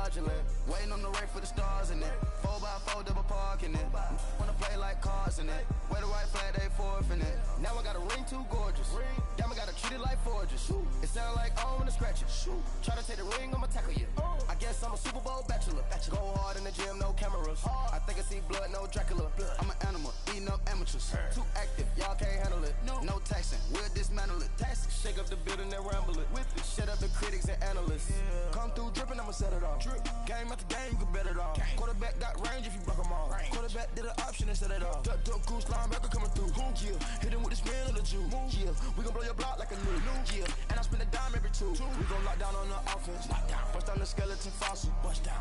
fraudulent. Waiting on the rain for the stars in it. 4x4 double parking it. Wanna play like cars in it. Wear the white flag, they forfeit it. Now I got a ring too gorgeous. Damn, I gotta treat it like forges. It sound like I'm gonna scratch it. Try to take the ring, I'ma tackle you. I guess I'm a Super Bowl bachelor. Go hard in the gym, no cameras. I think I see blood, no Dracula. I'm an animal, eating up amateurs. Too active, y'all can't handle it. No taxing, we'll dismantle it. Shake up the building and ramble it. Whip it, shut up the critics and analysts. Come through dripping, I'ma set it off. Game after game, you can bet it off. Quarterback got range if you broke them off. Quarterback did an option and set it off. Duck, goose, linebacker coming through. Yeah, hit him with the spin of the Jew. Yeah, we gon' blow your block like a new. Yeah, and I spend a dime every two. We gon' lock down on the offense. Bust down the skeleton fossil.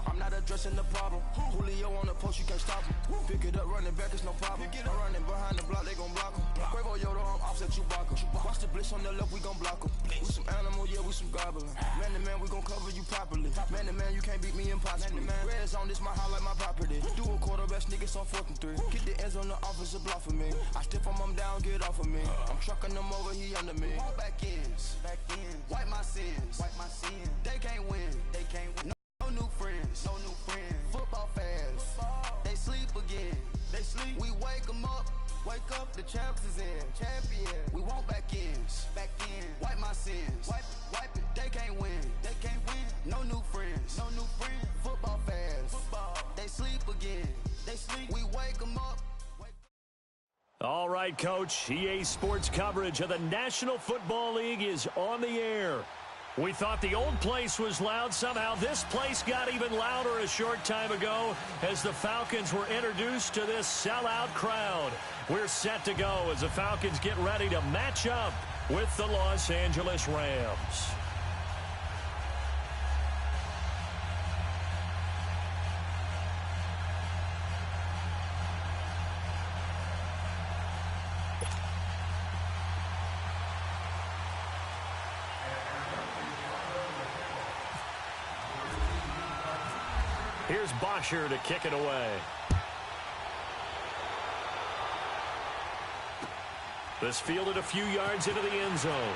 I'm not addressing the problem. Julio on the post, you can't stop him. Pick it up, running back, it's no problem. I'm running behind the block, they gon' block him. Quavo Yoda, I'm offset Chewbacca. Watch the blitz on the left, we gon' block him. We some animal, yeah, we some goblin. Man to man, we gon' cover you properly. Man to man, you can't beat me impossibly. Red zone, this my highlight, my property. Do a quarterback sneakers on 4th and 3. Get the ends on the offensive block for me. I stiff him, I'm down, get off of me. I'm trucking them over, he under me. Back ends, wipe my sins. They can't win. No new friends. Football fans, they sleep again. We wake them up. Wake up, the champs is in. Champion. We want back ends. Wipe my sins. Wipe it. They can't win. No new friends. Football fans. They sleep again. We wake them up. All right, Coach. EA Sports coverage of the National Football League is on the air. We thought the old place was loud. Somehow this place got even louder a short time ago as the Falcons were introduced to this sellout crowd. We're set to go as the Falcons get ready to match up with the Los Angeles Rams. Here's Bosher to kick it away. This fielded a few yards into the end zone.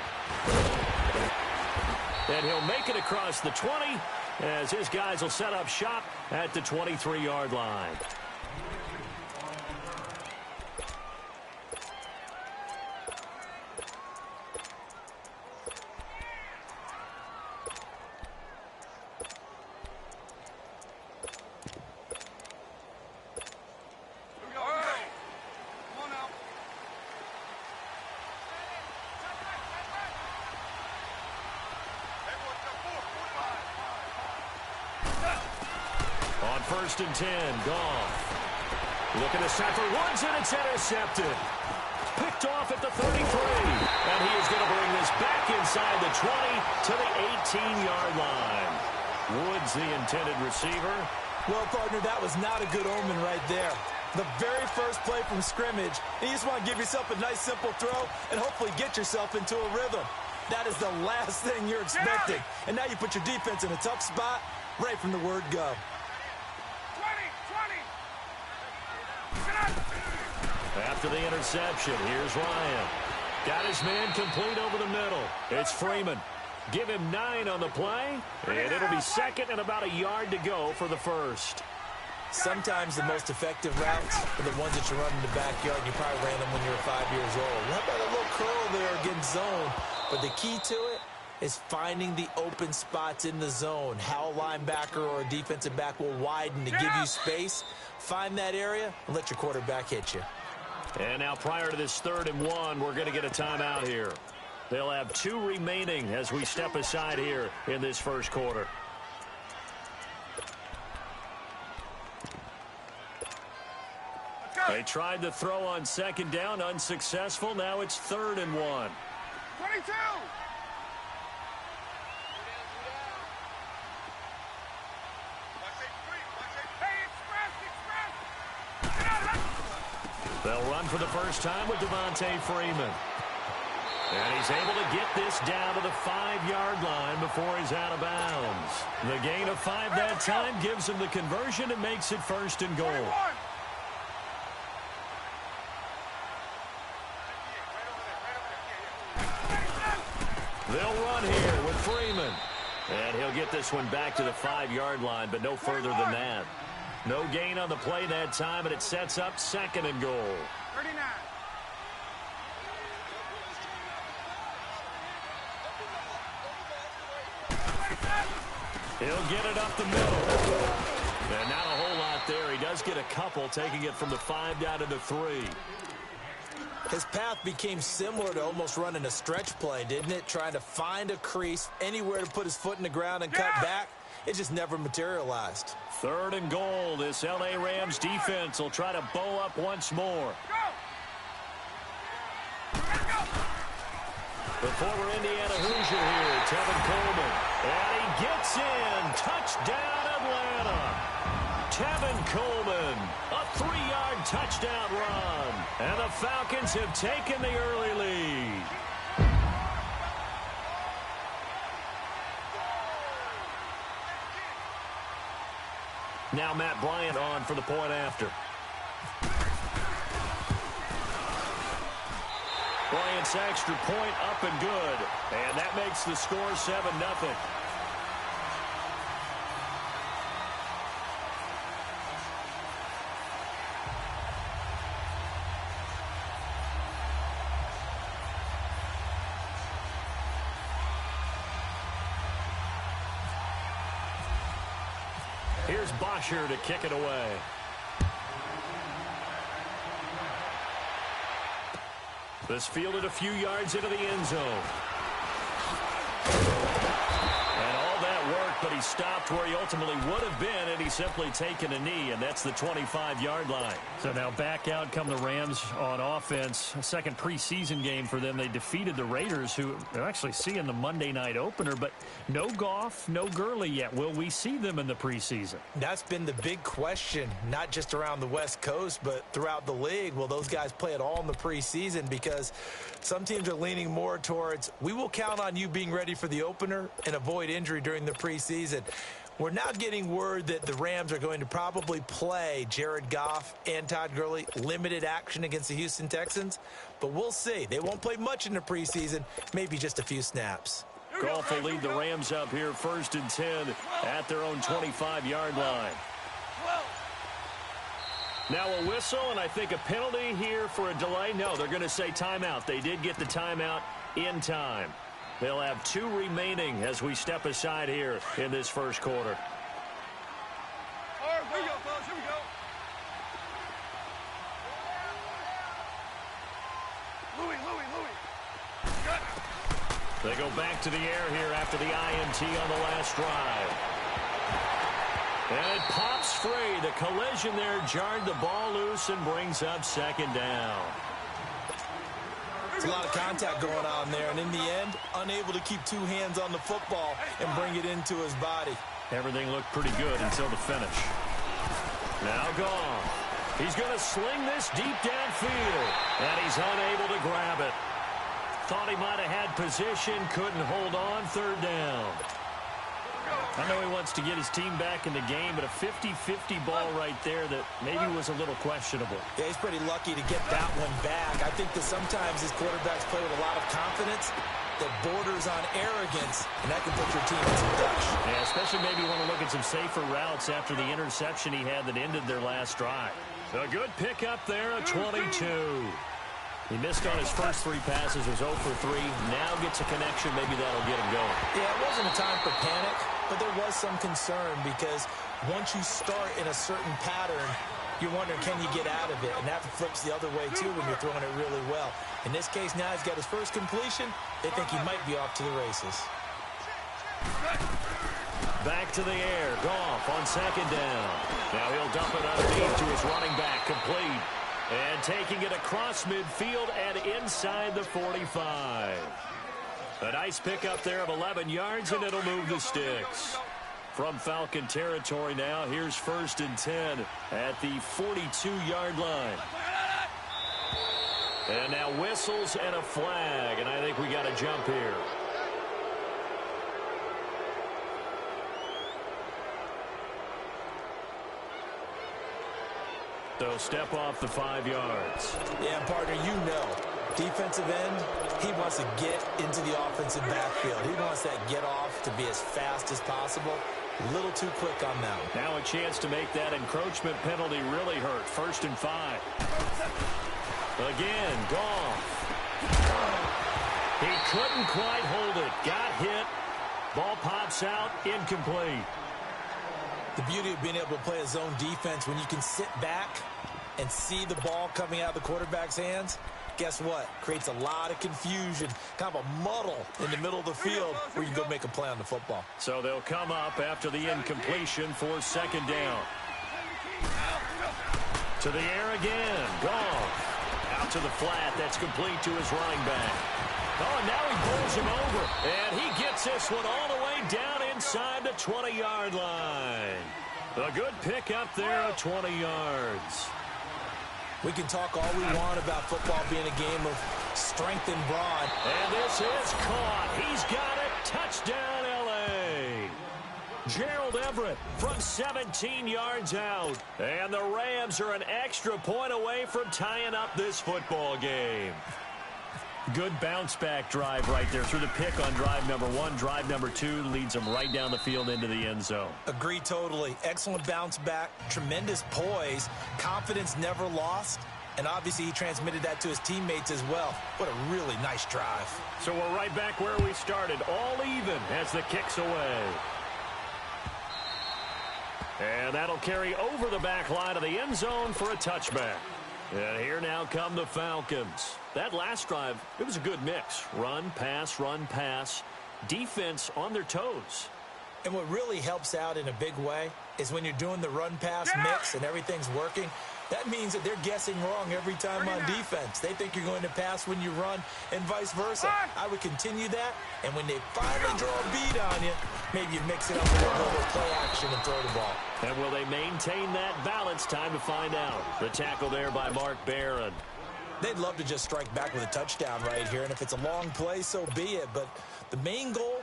And he'll make it across the 20 as his guys will set up shop at the 23-yard line. On 1st and 10, Goff. Looking to set for Woods, and it's intercepted. Picked off at the 33. And he is going to bring this back inside the 20 to the 18-yard line. Woods, the intended receiver. Well, partner, that was not a good omen right there. The very first play from scrimmage, you just want to give yourself a nice, simple throw and hopefully get yourself into a rhythm. That is the last thing you're expecting. And now you put your defense in a tough spot right from the word go. After the interception, here's Ryan. Got his man complete over the middle. It's Freeman. Give him 9 on the play, and it'll be second and about a yard to go for the first. Sometimes the most effective routes are the ones that you run in the backyard, and you probably ran them when you were 5 years old. How about a little curl there against zone? But the key to it is finding the open spots in the zone. How a linebacker or a defensive back will widen to give you space. Find that area and let your quarterback hit you. And now prior to this 3rd and 1, we're going to get a timeout here. They'll have 2 remaining as we step aside here in this first quarter. They tried to throw on 2nd down, unsuccessful. Now it's 3rd and 1. 22! They'll run for the first time with Devontae Freeman. And he's able to get this down to the 5-yard line before he's out of bounds. The gain of 5 that time gives him the conversion and makes it 1st and goal. They'll run here with Freeman. And he'll get this one back to the 5-yard line, but no further than that. No gain on the play that time, and it sets up 2nd and goal. 39. He'll get it up the middle. And not a whole lot there. He does get a couple, taking it from the 5 down to the 3. His path became similar to almost running a stretch play, didn't it? Trying to find a crease, anywhere to put his foot in the ground and cut back. It just never materialized. 3rd and goal. This L.A. Rams defense will try to bow up once more. The former Indiana Hoosier here, Tevin Coleman. And he gets in. Touchdown, Atlanta. Tevin Coleman, a 3-yard touchdown run. And the Falcons have taken the early lead. Now Matt Bryant on for the point after. Bryant's extra point up and good. And that makes the score 7-0. Here's Bosher to kick it away. This fielded a few yards into the end zone. And all that worked, but he stopped where he ultimately would have been, and he's simply taken a knee, and that's the 25-yard line. So now back out come the Rams on offense. A second preseason game for them. They defeated the Raiders, who they're actually seeing the Monday night opener, but no Goff, no Gurley yet. Will we see them in the preseason? That's been the big question, not just around the West Coast, but throughout the league. Will those guys play at all in the preseason? Because some teams are leaning more towards, we will count on you being ready for the opener and avoid injury during the preseason. We're now getting word that the Rams are going to probably play Jared Goff and Todd Gurley limited action against the Houston Texans, but we'll see. They won't play much in the preseason, maybe just a few snaps. Goff will lead the Rams up here 1st and 10 at their own 25-yard line. Now a whistle, and I think a penalty here for a delay. No, they're going to say timeout. They did get the timeout in time. They'll have 2 remaining as we step aside here in this first quarter. Here we go, fellas. Here we go. Louis. Good. They go back to the air here after the INT on the last drive. And it pops free. The collision there jarred the ball loose and brings up 2nd down. There's a lot of contact going on there, and in the end, unable to keep 2 hands on the football and bring it into his body. Everything looked pretty good until the finish. Now Goff. He's going to sling this deep downfield, and he's unable to grab it. Thought he might have had position, couldn't hold on, 3rd down. I know he wants to get his team back in the game, but a 50-50 ball right there that maybe was a little questionable. Yeah, he's pretty lucky to get that one back. I think that sometimes his quarterbacks play with a lot of confidence that borders on arrogance, and that can put your team in some dash. Yeah, especially maybe you want to look at some safer routes after the interception he had that ended their last drive. A good pickup there, a 22. He missed on his first 3 passes, was 0 for 3. Now gets a connection, maybe that'll get him going. Yeah, it wasn't a time for panic, but there was some concern because once you start in a certain pattern, you're wondering, can you get out of it? And that flips the other way, too, when you're throwing it really well. In this case, now he's got his first completion. They think he might be off to the races. Back to the air. Goff on 2nd down. Now he'll dump it underneath to his running back. Complete. And taking it across midfield and inside the 45. A nice pickup there of 11 yards, and it'll move the sticks. From Falcon territory now, here's 1st and 10 at the 42-yard line. And now whistles and a flag, and I think we got a jump here. They'll step off the 5 yards. Yeah, partner, you know, Defensive end, he wants to get into the offensive backfield. He wants that get off to be as fast as possible. A little too quick on that one. Now a chance to make that encroachment penalty really hurt. 1st and 5. Again, Goff. He couldn't quite hold it. Got hit. Ball pops out. Incomplete. The beauty of being able to play a zone defense when you can sit back and see the ball coming out of the quarterback's hands, guess what? Creates a lot of confusion, kind of a muddle in the middle of the field where you can go make a play on the football. So they'll come up after the incompletion for 2nd down. To the air again. Goff. Out to the flat. That's complete to his running back. Oh, and now he pulls him over. And he gets this one all the way down inside the 20-yard line. A good pick up there at 20 yards. We can talk all we want about football being a game of strength and brawn. And this is caught. He's got it. Touchdown, L.A. Gerald Everett from 17 yards out. And the Rams are an extra point away from tying up this football game. Good bounce-back drive right there through the pick on drive number 1. Drive number 2 leads them right down the field into the end zone. Agree totally. Excellent bounce back, tremendous poise, confidence never lost, and obviously he transmitted that to his teammates as well. What a really nice drive. So we're right back where we started, all even as the kick's away. And that'll carry over the back line of the end zone for a touchback. And here now come the Falcons. That last drive, it was a good mix. Run, pass, defense on their toes. And what really helps out in a big way is when you're doing the run-pass mix and everything's working, that means that they're guessing wrong every time on defense. They think you're going to pass when you run and vice versa. I would continue that, and when they finally draw a beat on you, maybe you mix it up a little bit with play action and throw the ball. And will they maintain that balance? Time to find out. The tackle there by Mark Barron. They'd love to just strike back with a touchdown right here, and if it's a long play, so be it. But the main goal,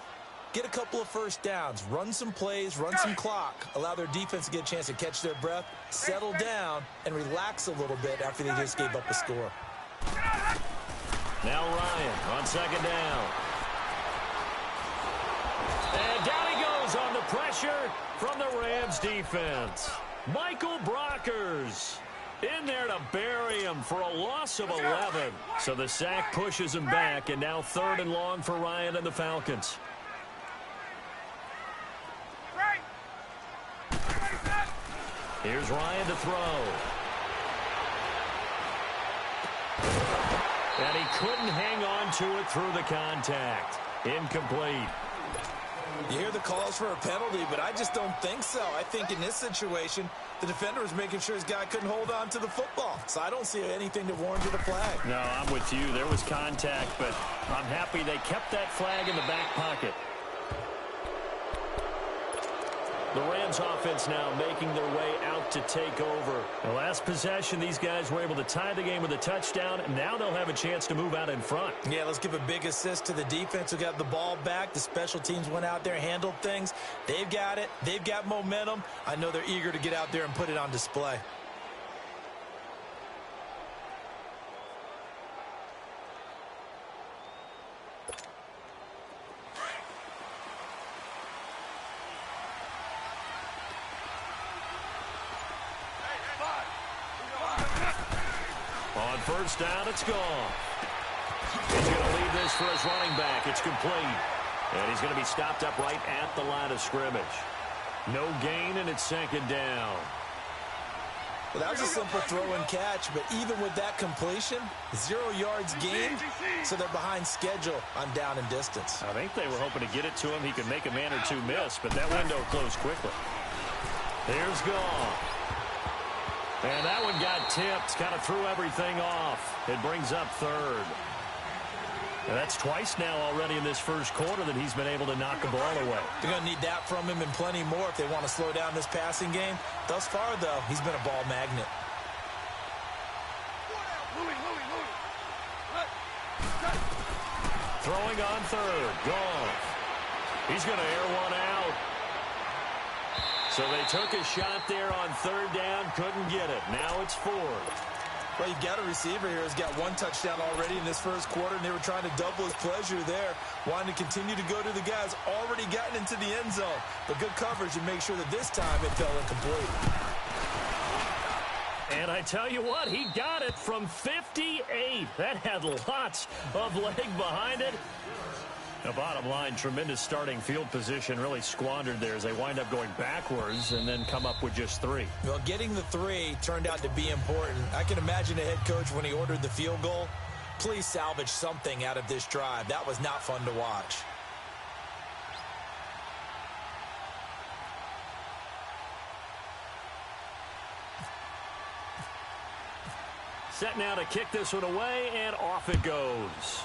get a couple of first downs, run some plays, run some clock, allow their defense to get a chance to catch their breath, settle down, and relax a little bit after they just gave up a score. Now Ryan on 2nd down. And down he goes on the pressure from the Rams defense. Michael Brockers in there to bury him for a loss of 11. So the sack pushes him back, and now 3rd and long for Ryan and the Falcons. Here's Ryan to throw. And he couldn't hang on to it through the contact. Incomplete. You hear the calls for a penalty, but I just don't think so. I think in this situation, the defender was making sure his guy couldn't hold on to the football. So I don't see anything to warrant a flag. No, I'm with you. There was contact, but I'm happy they kept that flag in the back pocket. The Rams offense now making their way out to take over. The last possession, these guys were able to tie the game with a touchdown, and now they'll have a chance to move out in front. Yeah, let's give a big assist to the defense who got the ball back. The special teams went out there, handled things. They've got it. They've got momentum. I know they're eager to get out there and put it on display. On 1st down, it's gone. He's going to leave this for his running back. It's complete. And he's going to be stopped up right at the line of scrimmage. No gain, and it's 2nd down. Well, that was a simple throw and catch, but even with that completion, 0 yards gained, so they're behind schedule on down and distance. I think they were hoping to get it to him. He could make a man or two miss, but that window closed quickly. Here's Goff. And that one got tipped, kind of threw everything off. It brings up 3rd. And that's twice now already in this first quarter that he's been able to knock a ball away. They're going to need that from him and plenty more if they want to slow down this passing game. Thus far, though, he's been a ball magnet. Throwing on 3rd. Goff. He's going to air one out. So they took a shot there on 3rd down, couldn't get it. Now it's 4th. Well, you've got a receiver here who's got one touchdown already in this first quarter, and they were trying to double his pleasure there, wanting to continue to go to the guys already gotten into the end zone. But good coverage to make sure that this time it fell incomplete. And I tell you what, he got it from 58. That had lots of leg behind it. The bottom line, tremendous starting field position, really squandered there as they wind up going backwards and then come up with just 3. Well, getting the 3 turned out to be important. I can imagine a head coach when he ordered the field goal. Please salvage something out of this drive. That was not fun to watch. Set now to kick this one away, and off it goes.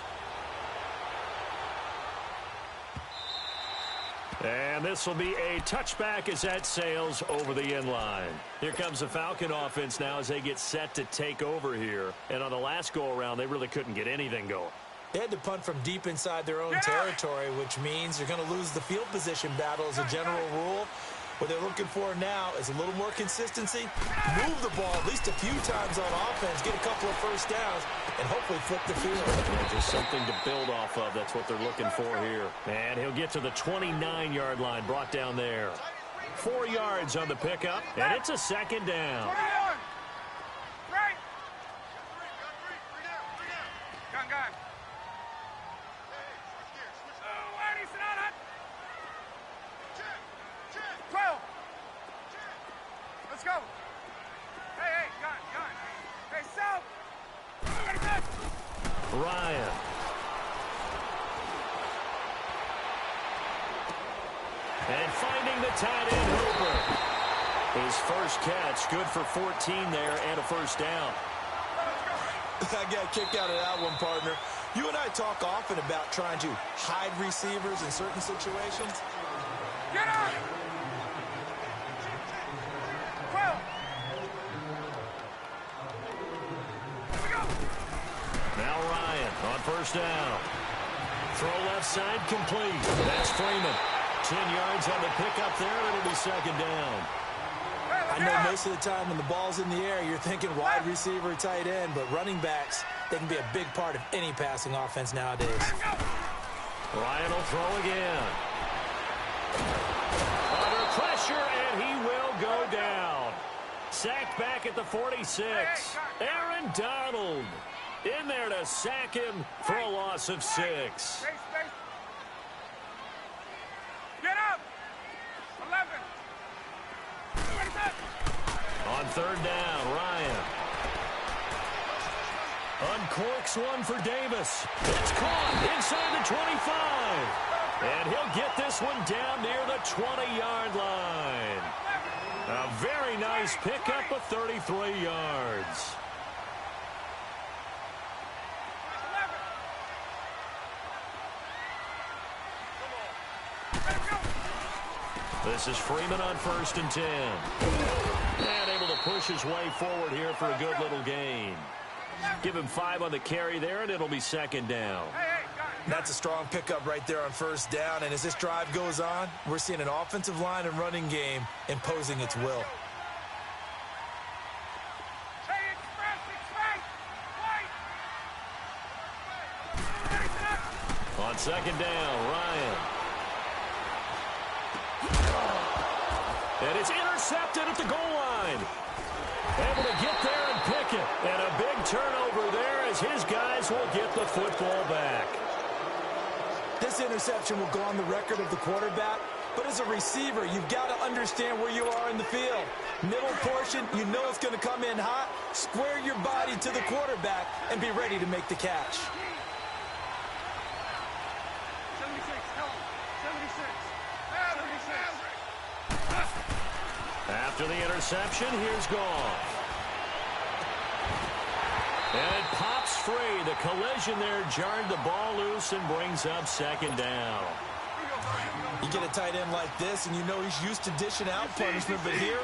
And this will be a touchback as that sails over the end line. Here comes the Falcon offense now as they get set to take over here. And on the last go-around, they really couldn't get anything going. They had to punt from deep inside their own territory, which means you're going to lose the field position battle as a general rule. What they're looking for now is a little more consistency, move the ball at least a few times on offense, get a couple of first downs, and hopefully flip the field. Yeah, just something to build off of. That's what they're looking for here. And he'll get to the 29-yard line, brought down there. 4 yards on the pickup, and it's a second down. Right. Gun. Let's go. Hey, gun. Hey, South. Ryan. And finding the tight end Hooper. His first catch, good for 14 there and a first down. I got a kick out of that one, partner. You and I talk often about trying to hide receivers in certain situations. Get up! Now Ryan on first down. Throw left side complete. That's Freeman. 10 yards on the pickup there. It'll be second down. I know most of the time when the ball's in the air, you're thinking wide receiver, tight end, but running backs, they can be a big part of any passing offense nowadays. Ryan will throw again. Under pressure, and he will go down. Sacked back at the 46. Aaron Donald in there to sack him for a loss of 6. Get up! 11. On third down, Ryan. Uncorks one for Davis. It's caught inside the 25. And he'll get this one down near the 20-yard line. A very nice pickup of 33 yards. This is Freeman on 1st and 10. And able to push his way forward here for a good little gain. Give him 5 on the carry there, and it'll be second down. That's a strong pickup right there on first down. And as this drive goes on, we're seeing an offensive line and running game imposing its will. On second down, Ryan. And it's intercepted at the goal line. Able to get there and pick it. And a big turnover there as his guys will get the football back. This interception will go on the record of the quarterback, but as a receiver, you've got to understand where you are in the field. Middle portion, you know it's going to come in hot. Square your body to the quarterback and be ready to make the catch. 76, tell him. 76. After the interception, here's Goff. And it pops free. The collision there jarred the ball loose and brings up second down. You get a tight end like this, and you know he's used to dishing out punishment, but here,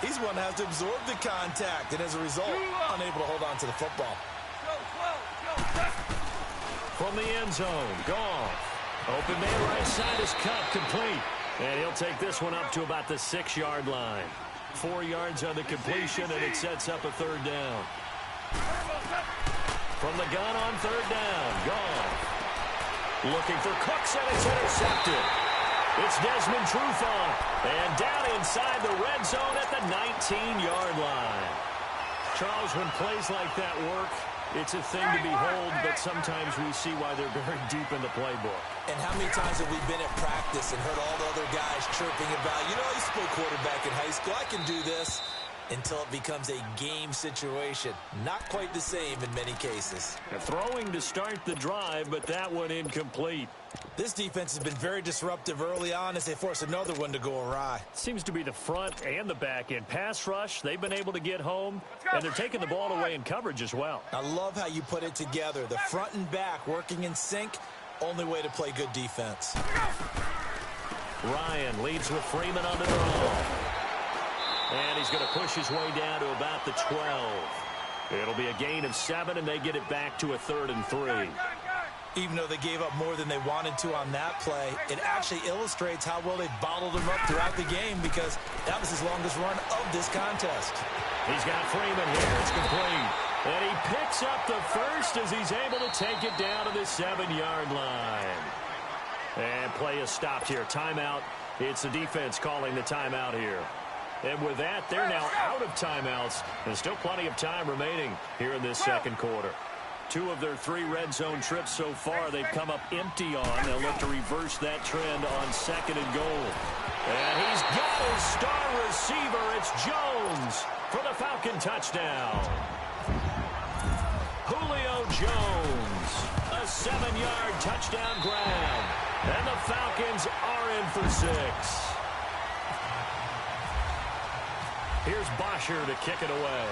he's one that has to absorb the contact, and as a result, unable to hold on to the football. From the end zone, Goff. Open man right side is cut, complete. And he'll take this one up to about the 6-yard line. 4 yards on the completion, and it sets up a third down. From the gun on third down. Gone. Looking for Cooks, and it's intercepted. It's Desmond Trufant. And down inside the red zone at the 19-yard line. Charles, when plays like that work, it's a thing to behold, but sometimes we see why they're very deep in the playbook. And how many times have we been at practice and heard all the other guys chirping about, you know, I used to play quarterback in high school, I can do this, until it becomes a game situation. Not quite the same in many cases. Throwing to start the drive, but that one incomplete. This defense has been very disruptive early on as they force another one to go awry. Seems to be the front and the back end. Pass rush, they've been able to get home, and they're taking the ball away in coverage as well. I love how you put it together. The front and back working in sync, only way to play good defense. Ryan leads with Freeman on the draw. And he's going to push his way down to about the 12. It'll be a gain of 7, and they get it back to a 3rd and 3. Even though they gave up more than they wanted to on that play, it actually illustrates how well they bottled him up throughout the game, because that was his longest run of this contest. He's got Freeman here. It's complete. And he picks up the first as he's able to take it down to the 7-yard line. And play is stopped here. Timeout. It's the defense calling the timeout here. And with that, they're now out of timeouts. There's still plenty of time remaining here in this second quarter. 2 of their 3 red zone trips so far, they've come up empty on. They'll look to reverse that trend on 2nd and goal. And he's got his star receiver. It's Jones for the Falcon touchdown. Julio Jones, a 7-yard touchdown grab. And the Falcons are in for 6. Here's Bosher to kick it away.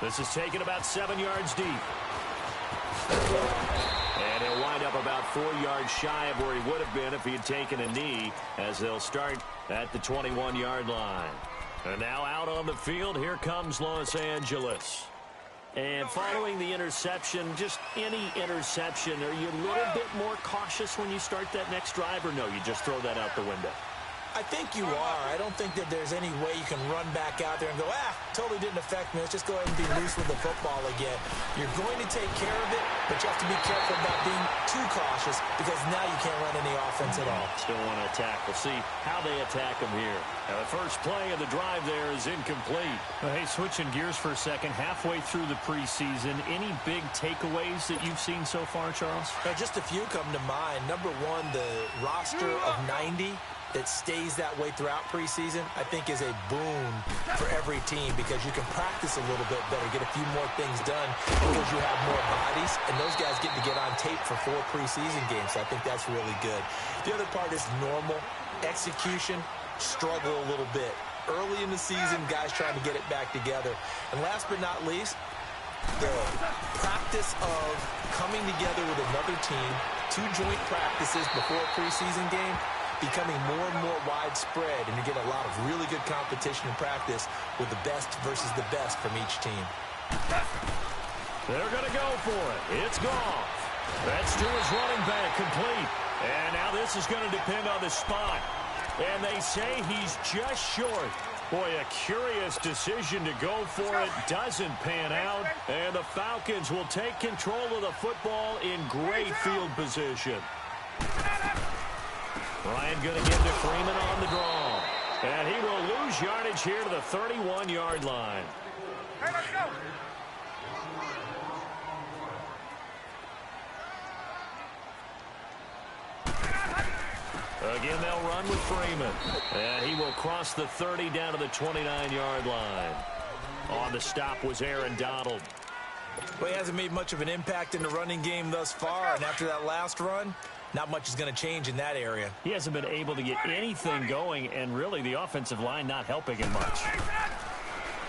This is taken about 7 yards deep. And he'll wind up about 4 yards shy of where he would have been if he had taken a knee, as they'll start at the 21-yard line. And now out on the field, here comes Los Angeles. And following the interception, just any interception, are you a little bit more cautious when you start that next drive, or no, you just throw that out the window? I think you are. I don't think that there's any way you can run back out there and go, totally didn't affect me. Let's just go ahead and be loose with the football again. You're going to take care of it, but you have to be careful about being too cautious, because now you can't run any offense at all. Still want to attack. We'll see how they attack them here. Now, the first play of the drive there is incomplete. Well, hey, switching gears for a second, halfway through the preseason, any big takeaways that you've seen so far, Charles? Just a few come to mind. Number one, the roster of 90 that stays that way throughout preseason, I think is a boon for every team, because you can practice a little bit better, get a few more things done because you have more bodies, and those guys get to get on tape for 4 preseason games. So I think that's really good. The other part is normal execution, struggle a little bit. Early in the season, guys trying to get it back together. And last but not least, the practice of coming together with another team, 2 joint practices before a preseason game, becoming more and more widespread, and you get a lot of really good competition in practice with the best versus the best from each team. They're going to go for it. It's Goff. That's to his running back, complete. And now this is going to depend on the spot. And they say he's just short. Boy, a curious decision to go for it. Doesn't pan out. And the Falcons will take control of the football in great field position. Ryan going to give to Freeman on the draw. And he will lose yardage here to the 31-yard line. Hey, let's go. Again, they'll run with Freeman. And he will cross the 30 down to the 29-yard line. On the stop was Aaron Donald. Well, he hasn't made much of an impact in the running game thus far, and after that last run, not much is going to change in that area. He hasn't been able to get anything going, and really the offensive line not helping him much.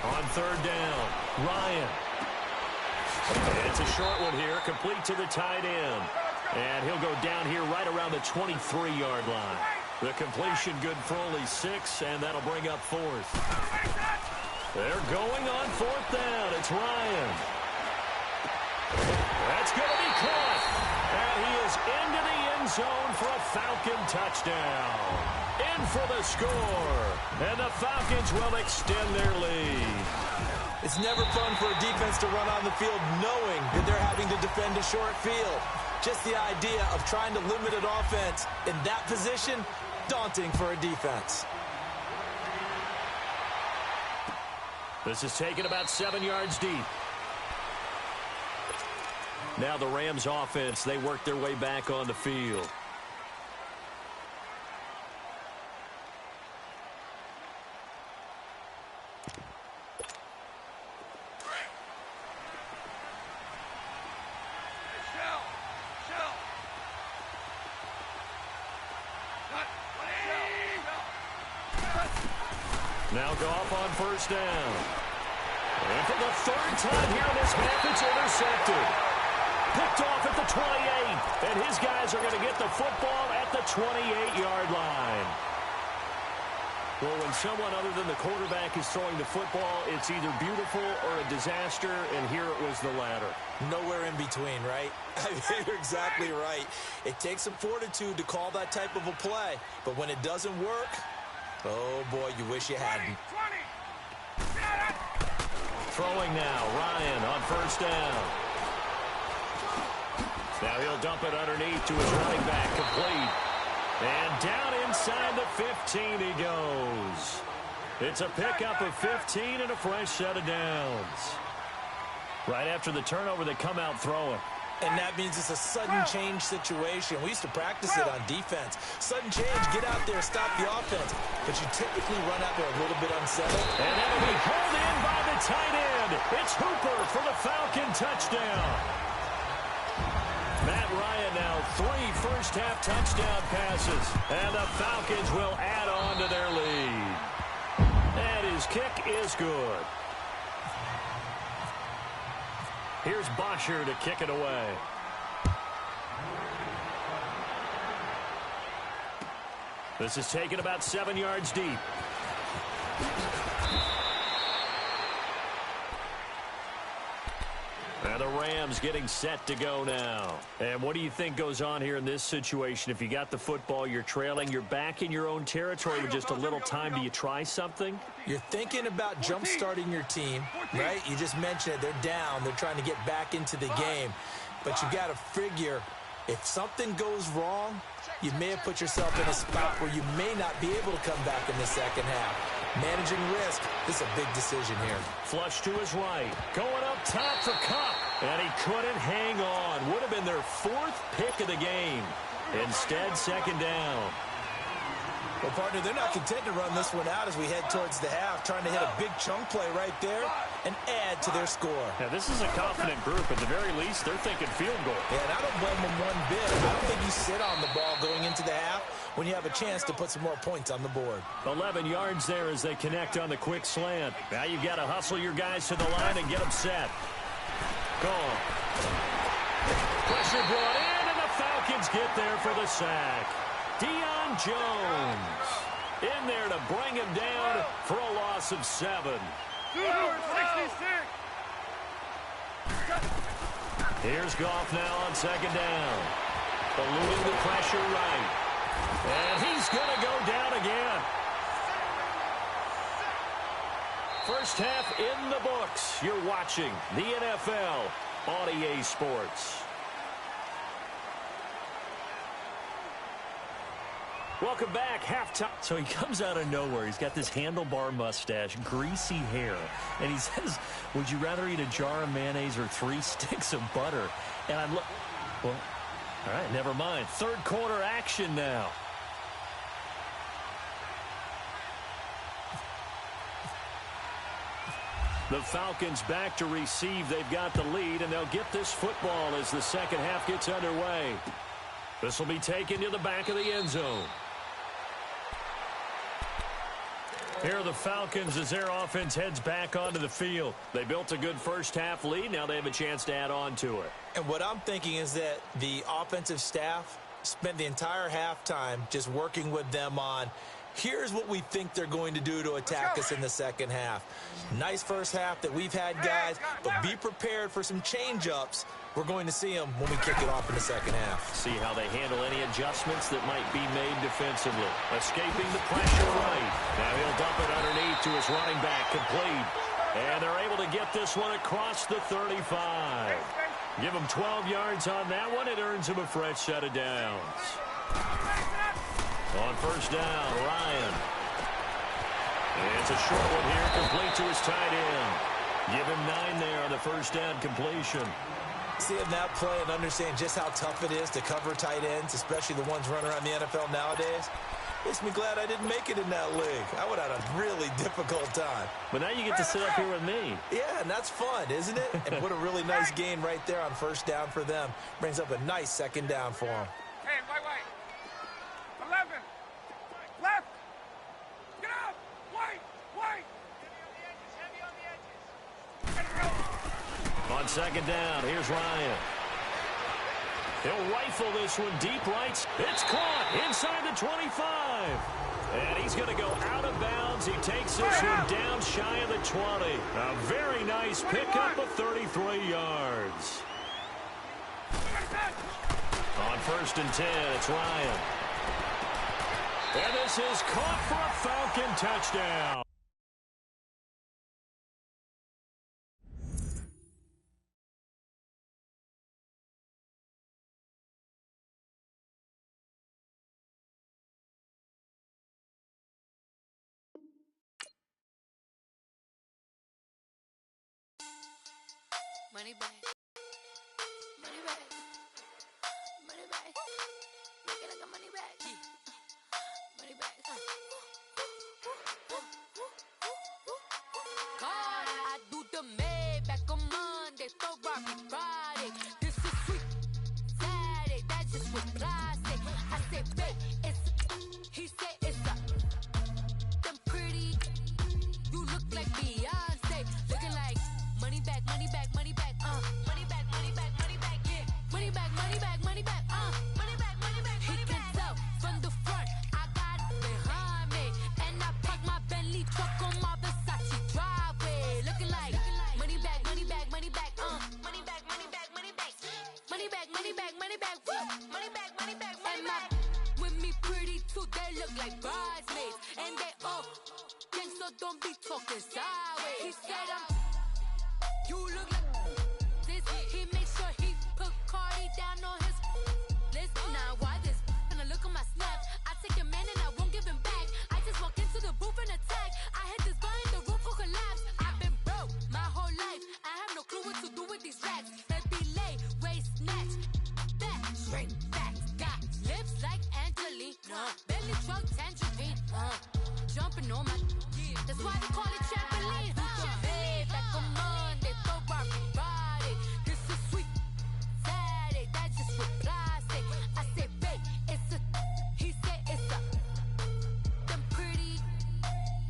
On third down, Ryan. It's a short one here, complete to the tight end. And he'll go down here right around the 23-yard line. The completion good for only 6, and that'll bring up 4th. They're going on 4th down. It's Ryan. That's going to be caught. And he is into the end zone for a Falcon touchdown. In for the score. And the Falcons will extend their lead. It's never fun for a defense to run on the field knowing that they're having to defend a short field. Just the idea of trying to limit an offense in that position, daunting for a defense. This is taken about 7 yards deep. Now the Rams offense, they work their way back on the field. Now Goff on first down. And for the third time here in this half, it's intercepted. Picked off at the 28. And his guys are going to get the football at the 28-yard line. Well, when someone other than the quarterback is throwing the football, it's either beautiful or a disaster, and here it was the latter. Nowhere in between, right? I mean, you're exactly right. It takes some fortitude to call that type of a play, but when it doesn't work, oh boy, you wish you hadn't. 20. Throwing now, Ryan on first down. Now he'll dump it underneath to his running back, complete. And down inside the 15 he goes. It's a pickup of 15 and a fresh set of downs. Right after the turnover, they come out throwing. And that means it's a sudden change situation. We used to practice it on defense. Sudden change, get out there, stop the offense. But you typically run out there a little bit unsettled. And that'll be held in by the tight end. It's Hooper for the Falcon touchdown. Matt Ryan now 3 first-half touchdown passes. And the Falcons will add on to their lead. And his kick is good. Here's Bosher to kick it away. This is taken about 7 yards deep. And the Rams getting set to go now. And what do you think goes on here in this situation? If you got the football, you're trailing, you're back in your own territory with just a little time. Do you try something? You're thinking about jump-starting your team, right? You just mentioned it. They're down. They're trying to get back into the game. But you got to figure, if something goes wrong, you may have put yourself in a spot where you may not be able to come back in the second half. Managing risk, this is a big decision here. Flush to his right. Going up top for Kupp. And he couldn't hang on. Would have been their 4th pick of the game. Instead, second down. Well, partner, they're not content to run this one out as we head towards the half, trying to hit a big chunk play right there and add to their score. Now, this is a confident group. At the very least, they're thinking field goal. Yeah, and I don't blame them one bit. I don't think you sit on the ball going into the half when you have a chance to put some more points on the board. 11 yards there as they connect on the quick slant. Now you've got to hustle your guys to the line and get them set. Gone. Pressure brought in, and the Falcons get there for the sack. Deion Jones in there to bring him down for a loss of 7. 66. Here's Goff now on second down. Eluding the pressure right. And he's going to go down again. First half in the books. You're watching the NFL on EA Sports. Welcome back, halftime. So he comes out of nowhere. He's got this handlebar mustache, greasy hair, and he says, would you rather eat a jar of mayonnaise or 3 sticks of butter? And I'm well, all right, never mind. Third quarter action now. The Falcons back to receive. They've got the lead, and they'll get this football as the second half gets underway. This will be taken to the back of the end zone. Here are the Falcons as their offense heads back onto the field. They built a good first half lead. Now they have a chance to add on to it. And what I'm thinking is that the offensive staff spent the entire halftime just working with them on, here's what we think they're going to do to attack us in the second half. Nice first half that we've had, guys, but be prepared for some change-ups We're going to see them when we kick it off in the second half. See how they handle any adjustments that might be made defensively. Escaping the pressure right. Now he'll dump it underneath to his running back, complete. And they're able to get this one across the 35. Give him 12 yards on that one. It earns him a fresh set of downs. On first down, Ryan. It's a short one here, complete to his tight end. Give him 9 there on the first down completion. See him now play and understand just how tough it is to cover tight ends, especially the ones running around the NFL nowadays. Makes me glad I didn't make it in that league. I would have had a really difficult time. But now you get to sit up here with me. Yeah, and that's fun, isn't it? And put a really nice gain right there on first down for them. Brings up a nice second down for them. 10, white. 11. Left. Get up. White. Heavy on the edges. On second down, here's Ryan. He'll rifle this one deep right. It's caught inside the 25. And he's going to go out of bounds. He takes this one down shy of the 20. A very nice pickup of 33 yards. On first and 10, it's Ryan. And this is caught for a Falcon touchdown. Money back. Money back. Money back. Make it like a money back. Money back. God, I do the Maybach on Monday, Ferrari Friday. This is sweet Saturday, that's just what I say. I say, babe, it's he say it's a them pretty. You look like Beyonce, looking like money back, money back, money back, money back, money back, money back, yeah. Money back, money back, money back, money back, money back. He can tell from the front, I got it behind me, and I park my Bentley truck on my Versace driveway, looking like money back, money back, money back, money back, money back, money back, money back, money back, money back, money back, money back, money back. With me pretty too, they look like bridesmaids, and they all gang, so don't be talking sideways. He said you look like this. He makes sure he put Cardi down on his list. Now why this? Gonna look at my snaps. I take your man and I won't give him back. I just walk into the booth and attack. I hit this button, the roof will collapse. I've been broke my whole life. I have no clue what to do with these racks. That be late, waist snatch, back, straight back. Got lips like Angelina, belly truck tangerine, jumping on my. That's why they call it trampoline. Back on Monday, Ferrari Friday. This is sweet Saturday, that's just what I say. I say, babe, it's a. He said it's a. Them pretty.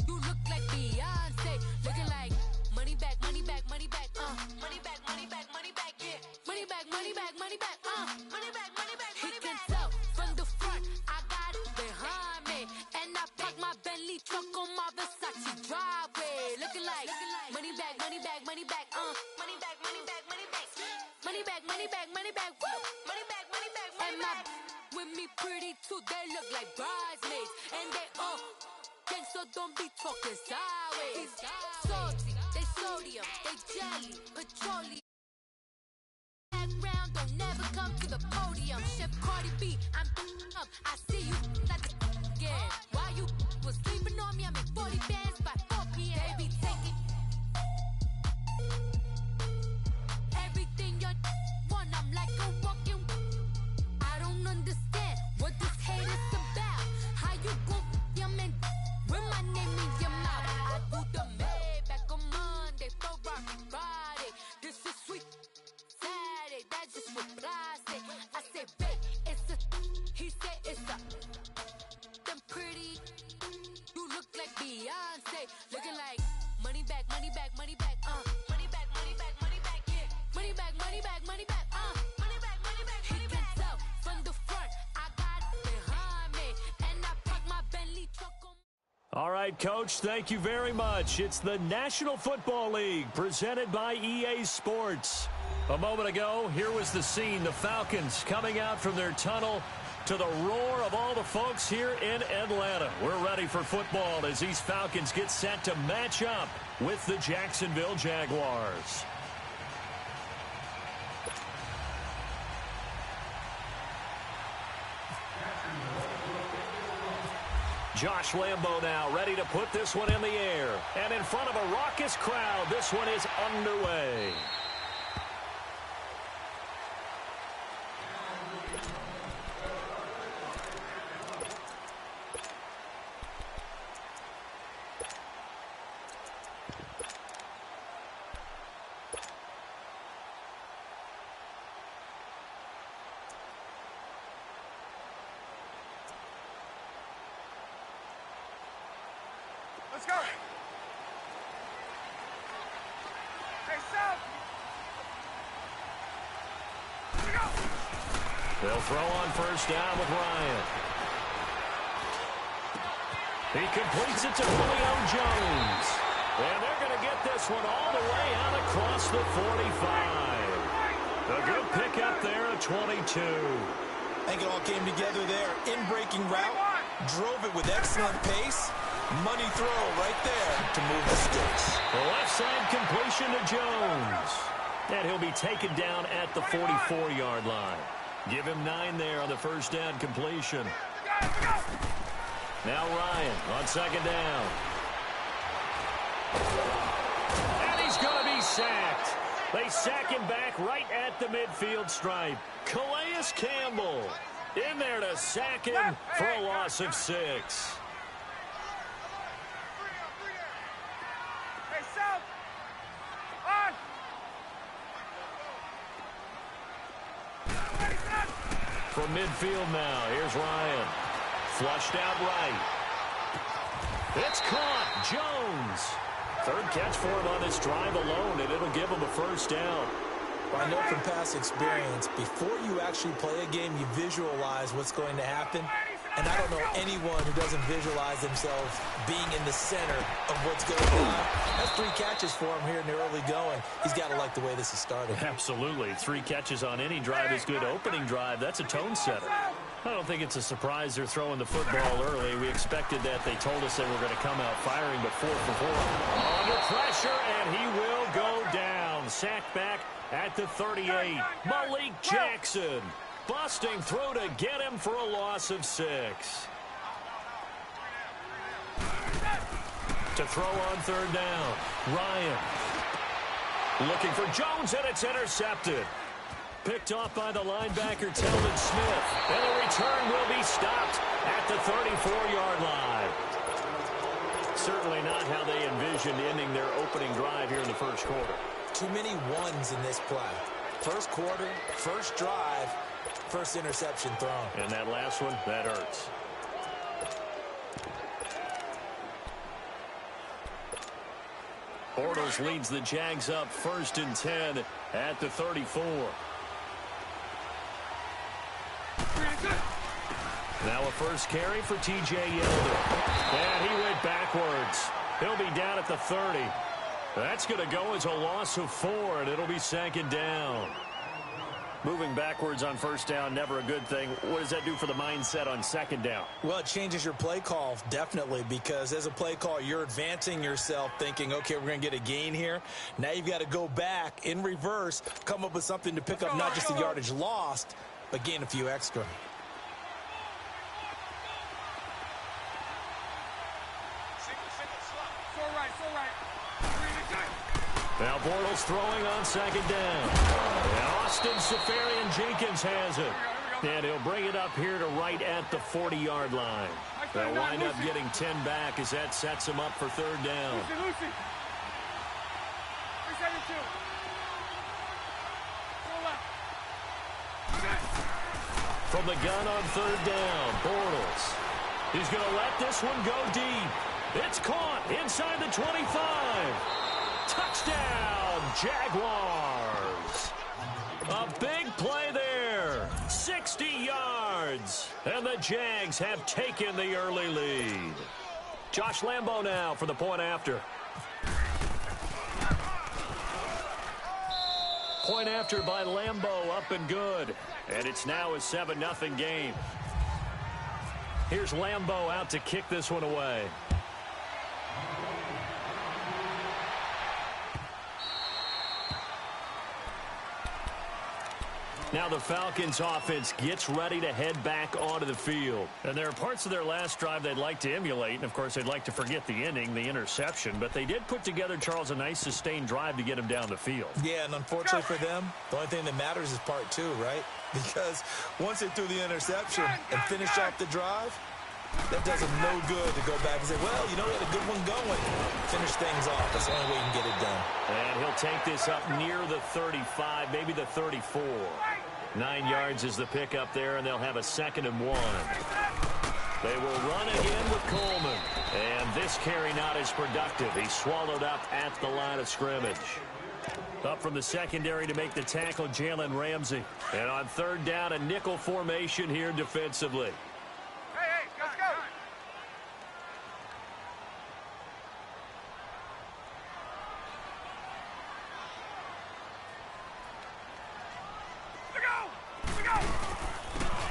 You look like Beyonce, looking like money back, money back, money back, money back, money back, money back, yeah. Money back, money back, money back, money back, money back. He can tell from the front, I got it behind me, and I park my Bentley truck on my Versace driveway, looking like money back, money back, money back, money back, money back, money back, money back, money back, money back, money back, money back, money back. With me pretty too, they look like bridesmaids, and they all gang, so don't be talking sideways. Salty, they sodium, they jelly, petroleum. Background don't never come to the podium. Chef Cardi B, I'm up. I see you like the yeah. Why you was sleeping on me? I'm in 40 bands by 4 p.m. They be taking everything you want. I'm like a walking. I don't understand what this hate is about. How you gon' your man with my name in your mouth? I do the Maybach on Monday, Ferrari Friday. This is sweet Saturday, that's just what I say. I say, babe, it's a. He said it's a. Them pretty. You look like Beyonce, looking like money back, money back, money back, money back, money back, money back, yeah. Money back, money back, money back, money back, money back. He can tell from the front, I got it behind me, and I park my Bentley truck on. All right, Coach, thank you very much. It's the National Football League presented by EA Sports. A moment ago, here was the scene. The Falcons coming out from their tunnel to the roar of all the folks here in Atlanta. We're ready for football as these Falcons get set to match up with the Jacksonville Jaguars. Josh Lambo now ready to put this one in the air. And in front of a raucous crowd, this one is underway. Let's go. Hey, South. Let's go. They'll throw on first down with Ryan. He completes it to Julio Jones. And they're going to get this one all the way out across the 45. A good pickup there at 22. I think it all came together there. In-breaking route. Drove it with excellent pace. Money throw right there to move the sticks. The left side completion to Jones. And he'll be taken down at the 44-yard line. Give him 9 there on the first down completion. Now Ryan on second down. And he's going to be sacked. They sack him back right at the midfield stripe. Calais Campbell in there to sack him for a loss of 6. Hey, South. On. From midfield now, here's Ryan. Flushed out right. It's caught. Jones. Third catch for him on this drive alone, and it'll give him a first down. Well, I know from past experience, before you actually play a game, you visualize what's going to happen. And I don't know anyone who doesn't visualize themselves being in the center of what's going on. That's 3 catches for him here in the early going. He's got to like the way this is starting. Absolutely. 3 catches on any drive is good. Opening drive, that's a tone setter. I don't think it's a surprise they're throwing the football early. We expected that. They told us they were going to come out firing, but 4 for 4. Under pressure, and he will go down. Sacked back at the 38. Malik Jackson busting through to get him for a loss of 6. To throw on third down, Ryan looking for Jones, and it's intercepted. Picked off by the linebacker, Telvin Smith. And the return will be stopped at the 34-yard line. Certainly not how they envisioned ending their opening drive here in the first quarter. Too many ones in this play. First quarter, first drive, first interception thrown. And that last one, that hurts. Bortles leads the Jags up 1st and 10 at the 34. Now a first carry for T.J. Yeldon. And he went backwards. He'll be down at the 30. That's going to go as a loss of 4, and it'll be 2nd down. Moving backwards on first down, never a good thing. What does that do for the mindset on 2nd down? Well, it changes your play call, definitely, because as a play call, you're advancing yourself thinking, okay, we're going to get a gain here. Now you've got to go back in reverse, come up with something to pick up not just the yardage lost, but gain a few extra. Now Bortles throwing on 2nd down. And Austin Seferian-Jenkins has it. And he'll bring it up here to right at the 40-yard line. They'll wind up getting 10 back as that sets him up for 3rd down. From the gun on 3rd down, Bortles. He's going to let this one go deep. It's caught inside the 25. Touchdown, Jaguars. A big play there. 60 yards. And the Jags have taken the early lead. Josh Lambo now for the point after. Point after by Lambeau, up and good. And it's now a 7-0 game. Here's Lambeau out to kick this one away. Now the Falcons offense gets ready to head back onto the field. And there are parts of their last drive they'd like to emulate. And, of course, they'd like to forget the inning, the interception. But they did put together, Charles, a nice sustained drive to get him down the field. Yeah, and unfortunately for them, the only thing that matters is part two, right? Because once they threw the interception and finished off the drive, that does them no good to go back and say, well, you know, we had a good one going. Finish things off. That's the only way you can get it done. And he'll take this up near the 35, maybe the 34. 9 yards is the pickup there, and they'll have a 2nd and 1. They will run again with Coleman. And this carry not as productive. He's swallowed up at the line of scrimmage. Up from the secondary to make the tackle, Jalen Ramsey. And on 3rd down, a nickel formation here defensively. Let's go.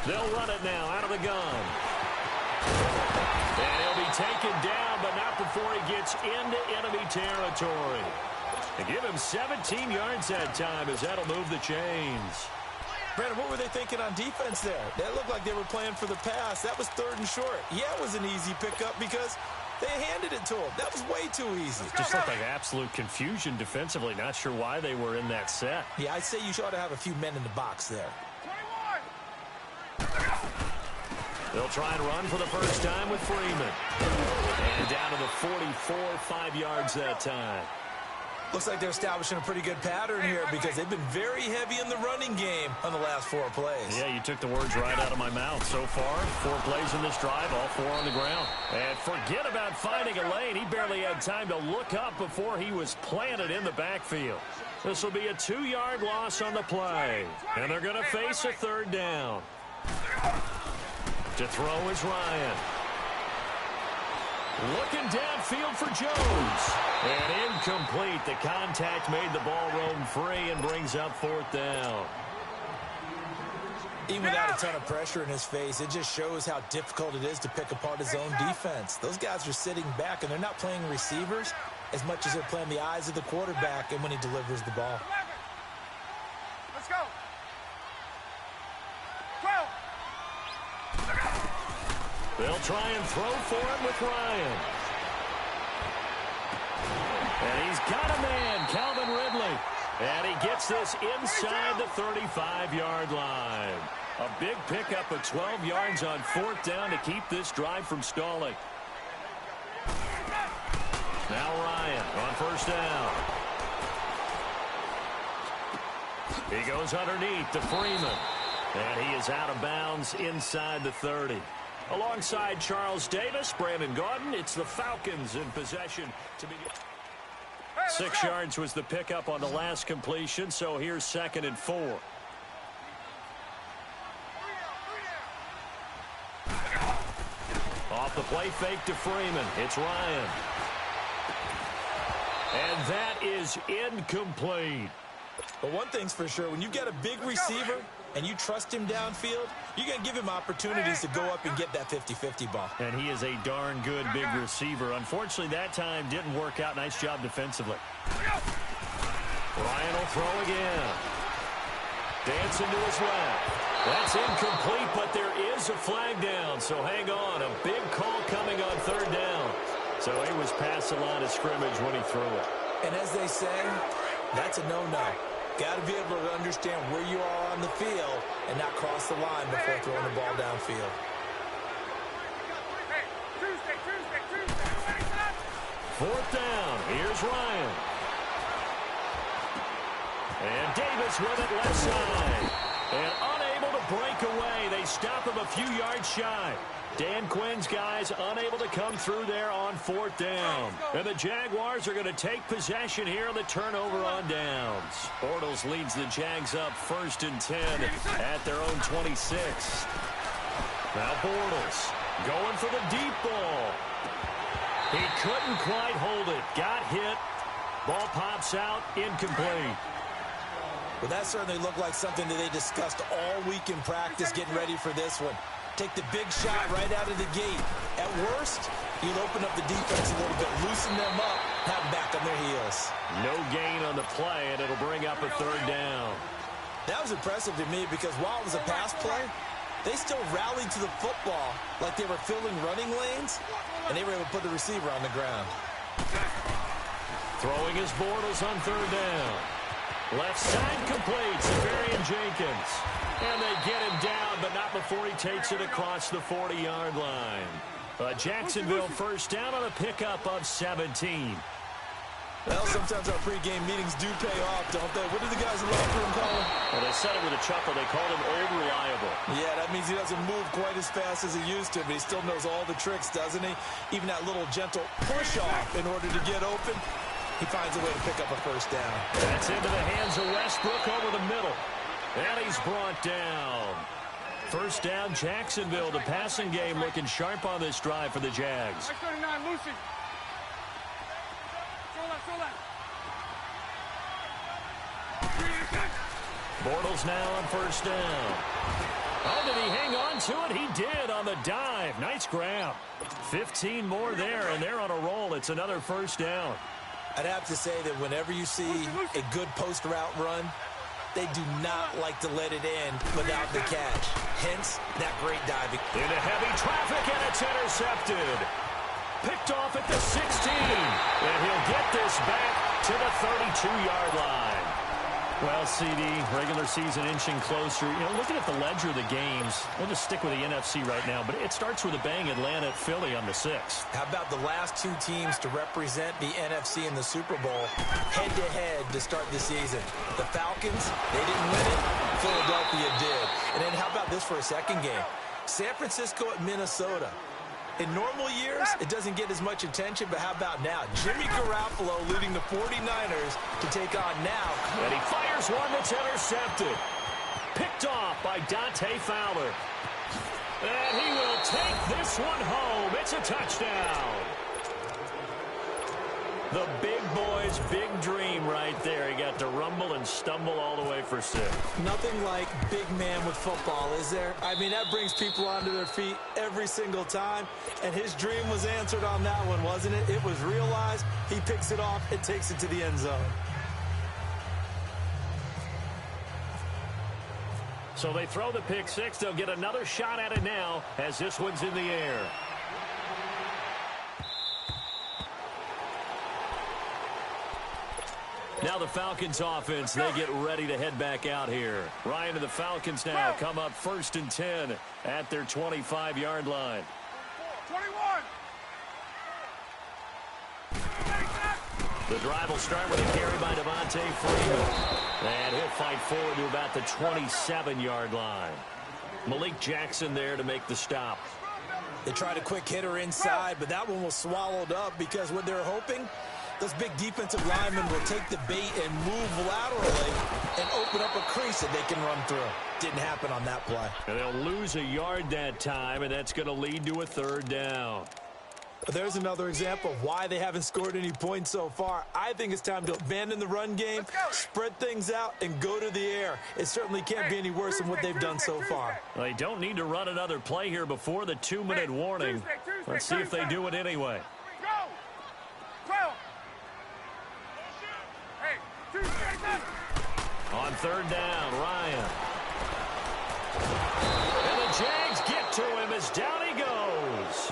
They'll run it now out of the gun. And he'll be taken down, but not before he gets into enemy territory. They give him 17 yards that time as that'll move the chains. Brandon, what were they thinking on defense there? That looked like they were playing for the pass. That was 3rd and short. Yeah, it was an easy pickup because they handed it to him. That was way too easy. Just looked like absolute confusion defensively. Not sure why they were in that set. Yeah, I'd say you ought to have a few men in the box there. They'll try and run for the first time with Freeman. And down to the 44, 5 yards that time. Looks like they're establishing a pretty good pattern here because they've been very heavy in the running game on the last 4 plays. Yeah, you took the words right out of my mouth. So far, 4 plays in this drive, all 4 on the ground. And forget about finding a lane. He barely had time to look up before he was planted in the backfield. This will be a 2-yard loss on the play. And they're going to face a 3rd down. To throw is Ryan. Looking downfield for Jones. And incomplete. The contact made the ball roam free and brings up 4th down. Even without a ton of pressure in his face, it just shows how difficult it is to pick apart his own defense. Those guys are sitting back, and they're not playing receivers as much as they're playing the eyes of the quarterback and when he delivers the ball. Let's go. 12. They'll try and throw for him with Ryan. And he's got a man, Calvin Ridley. And he gets this inside the 35-yard line. A big pickup of 12 yards on 4th down to keep this drive from stalling. Now Ryan on 1st down. He goes underneath to Freeman. And he is out of bounds inside the 30. Alongside Charles Davis, Brandon Gaudin, it's the Falcons in possession to begin. 6 yards was the pickup on the last completion, so here's 2nd and 4. Off the play fake to Freeman. It's Ryan. And that is incomplete. But one thing's for sure, when you've got a big receiver and you trust him downfield, you're going to give him opportunities to go up and get that 50-50 ball. And he is a darn good big receiver. Unfortunately, that time didn't work out. Nice job defensively. Ryan will throw again. Dancing to his left. That's incomplete, but there is a flag down, so hang on. A big call coming on 3rd down. So he was past the line of scrimmage when he threw it. And as they say, that's a no-no. Got to be able to understand where you are on the field and not cross the line before throwing the ball downfield. Hey, Tuesday. 4th down. Here's Ryan. And Davis with it left side. And unable to break away. They stop him a few yards shy. Dan Quinn's guys unable to come through there on 4th down. And the Jaguars are going to take possession here on the turnover on downs. Bortles leads the Jags up 1st and 10 at their own 26. Now Bortles going for the deep ball. He couldn't quite hold it. Got hit. Ball pops out. Incomplete. Well, that certainly looked like something that they discussed all week in practice, getting ready for this one. Take the big shot right out of the gate. At worst, you'll open up the defense a little bit, loosen them up, have them back on their heels. No gain on the play, and it'll bring up a third down. That was impressive to me because while it was a pass play, they still rallied to the football like they were filling running lanes, and they were able to put the receiver on the ground. Throwing his Bortles on third down. Left side complete, Severian Jenkins. And they get him down, but not before he takes it across the 40-yard line. Jacksonville first down on a pickup of 17. Well, sometimes our pregame meetings do pay off, don't they? What do the guys in the locker room call him? Well, they said it with a chuckle. They called him Old Reliable. Yeah, that means he doesn't move quite as fast as he used to, but he still knows all the tricks, doesn't he? Even that little gentle push-off in order to get open. He finds a way to pick up a first down. That's into the hands of Westbrook over the middle. And he's brought down. First down, Jacksonville. The passing game looking sharp on this drive for the Jags. 39, Lucy. Bortles now on first down. Oh, did he hang on to it? He did on the dive. Nice grab. 15 more there, and they're on a roll. It's another first down. I'd have to say that whenever you see a good post route run, they do not like to let it in without the catch. Hence, that great diving. Into heavy traffic, and it's intercepted. Picked off at the 16. And he'll get this back to the 32-yard line. Well, CD, regular season inching closer. You know, looking at the ledger of the games, we'll just stick with the NFC right now, but it starts with a bang, Atlanta at Philly on the 6th. How about the last two teams to represent the NFC in the Super Bowl head-to-head to start the season? The Falcons, they didn't win it. Philadelphia did. And then how about this for a second game? San Francisco at Minnesota. In normal years, it doesn't get as much attention, but how about now? Jimmy Garoppolo leading the 49ers to take on now. And he fires one that's intercepted. Picked off by Dante Fowler. And he will take this one home. It's a touchdown. The big boy's big dream right there. He got to rumble and stumble all the way for 6. Nothing like big man with football, is there? I mean, that brings people onto their feet every single time. And his dream was answered on that one, wasn't it? It was realized. He picks it off and takes it to the end zone. So they throw the pick 6. They'll get another shot at it now as this one's in the air. Now the Falcons offense, they get ready to head back out here. Ryan and the Falcons now come up 1st and 10 at their 25-yard line. 21. The drive will start with a carry by Devontae Freeman. And he'll fight forward to about the 27-yard line. Malik Jackson there to make the stop. They tried a quick hitter inside, but that one was swallowed up because what they're hoping, those big defensive linemen will take the bait and move laterally and open up a crease that they can run through. Didn't happen on that play. And they'll lose a yard that time, and that's going to lead to a third down. There's another example of why they haven't scored any points so far. I think it's time to abandon the run game, spread things out, and go to the air. It certainly can't be any worse than what they've done so far. They don't need to run another play here before the 2-minute warning. Let's see if they do it anyway. Go! 12. On third down, Ryan. And the Jags get to him as down he goes.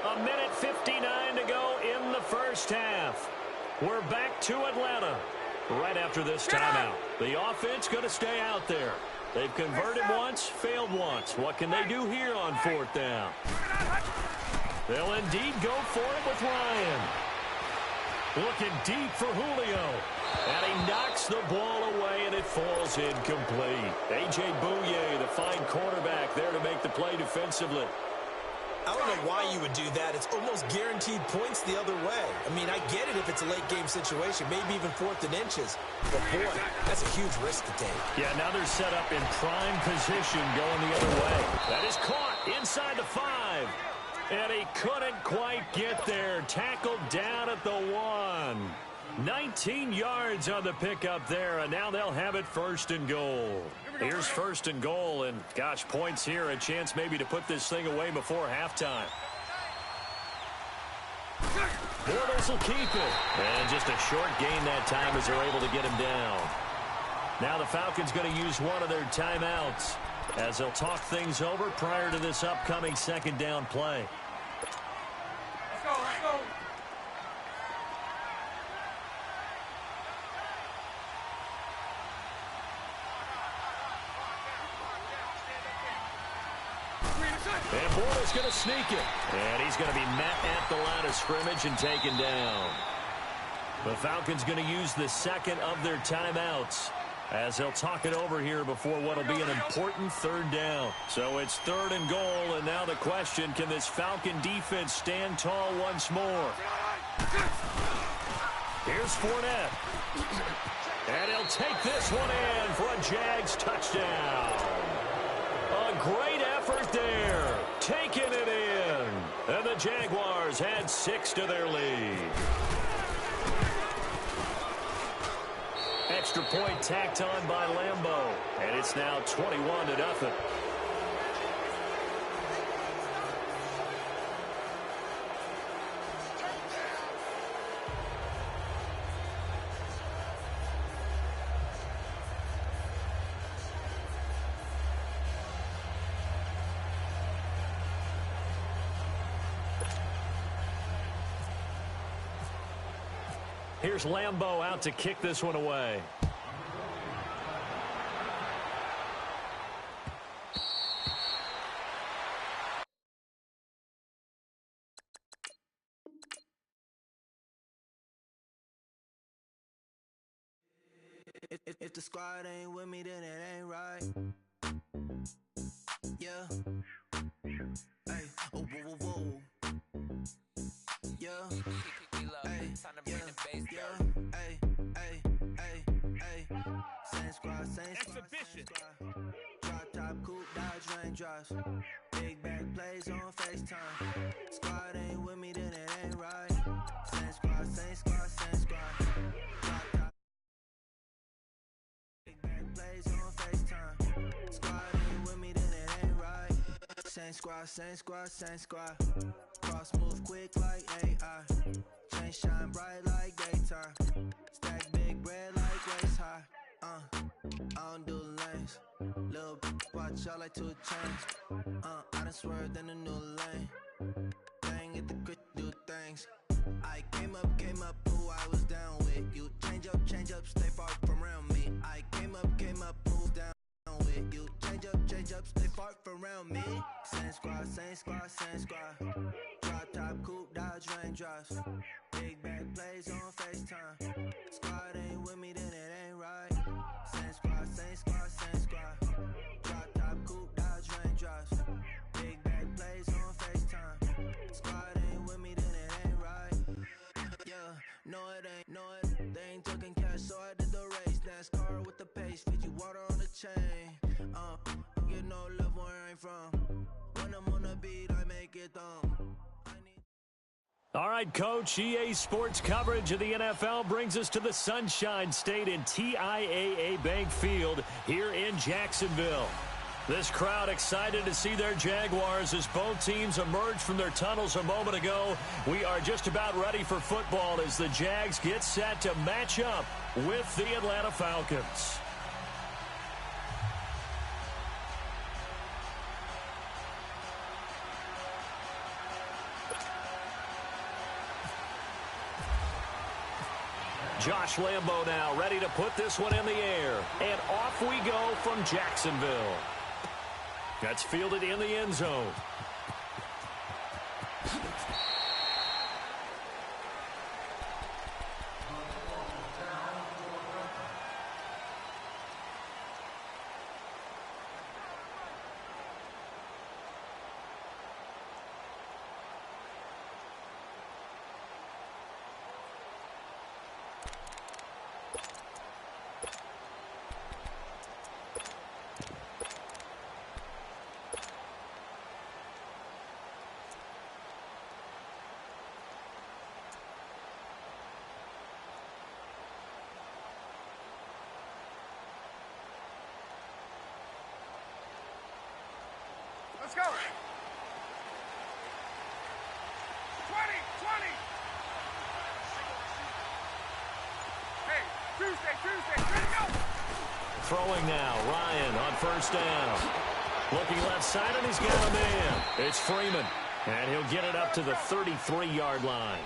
1:59 to go in the first half. We're back to Atlanta right after this timeout. The offense going to stay out there. They've converted once, failed once. What can they do here on 4th down? They'll indeed go for it with Ryan. Looking deep for Julio. And he knocks the ball away, and it falls incomplete. A.J. Bouye, the fine quarterback, there to make the play defensively. I don't know why you would do that. It's almost guaranteed points the other way. I mean, I get it if it's a late-game situation, maybe even 4th and inches. But, boy, that's a huge risk to take. Yeah, now they're set up in prime position going the other way. That is caught inside the 5. And he couldn't quite get there. Tackled down at the 1. 19 yards on the pickup there, and now they'll have it 1st and goal. Here's 1st and goal, and gosh, points here, a chance maybe to put this thing away before halftime. Bortles will keep it. And just a short gain that time as they're able to get him down. Now the Falcons going to use one of their timeouts as they'll talk things over prior to this upcoming 2nd down play. Let's go, let's go. And Bortles going to sneak it. And he's going to be met at the line of scrimmage and taken down. The Falcons going to use the 2nd of their timeouts as they'll talk it over here before what will be an important 3rd down. So it's 3rd and goal, and now the question, can this Falcon defense stand tall once more? Here's Fournette. And he'll take this one in for a Jags touchdown. A great effort there, taking it in. And the Jaguars had 6 to their lead. Extra point tacked on by Lambeau, and it's now 21-0. Here's Lambeau out to kick this one away. If the squad ain't with me, then it ain't right. Yeah. Hey. Oh, whoa, whoa, whoa. Yeah. Hey. Yeah. Yeah. Hey. Hey. Hey. Hey. Same squad, same squad, same squad. Drop top, coupe, dodge, raindrops. Big back plays on FaceTime. Squad ain't with me, then it ain't right. Same squad, same squad, same squad. Drop top. Plays on FaceTime. Squad ain't with me, then it ain't right. Same squad, same squad, same squad. Cross move quick like AI. Chain shine bright like daytime. Stack big bread like waist high. I don't do lanes. Little watch out like 2 chains. I done swerved in a new lane. Bang at the crit, do things. I came up, who I was down with. You change up, stay far from around me. I came up, move down with you. Change up, stay far from around me. Same squad, same squad, same squad. Drop top, coupe, dodge, raindrops. Big back plays on FaceTime. Squad ain't with me, then it ain't right. Same squad, same squad, same squad. Drop top, coupe, dodge, raindrops. Big back plays on FaceTime. Squad ain't with me, then it ain't right. Yeah, no it ain't, they ain't talking cash, so I did the race. NASCAR with the pace, feed you water on the chain. Get no love where I ain't from. When I'm on the beat, I make it dumb. All right, Coach, EA Sports coverage of the NFL brings us to the Sunshine State in TIAA Bank Field here in Jacksonville. This crowd excited to see their Jaguars as both teams emerged from their tunnels a moment ago. We are just about ready for football as the Jags get set to match up with the Atlanta Falcons. Josh Lambeau now ready to put this one in the air. And off we go from Jacksonville. That's fielded in the end zone. let's go. 20. Hey, Tuesday, ready to go. Throwing now, Ryan on first down. Looking left side, and he's got a man. It's Freeman, and he'll get it up to the 33-yard line.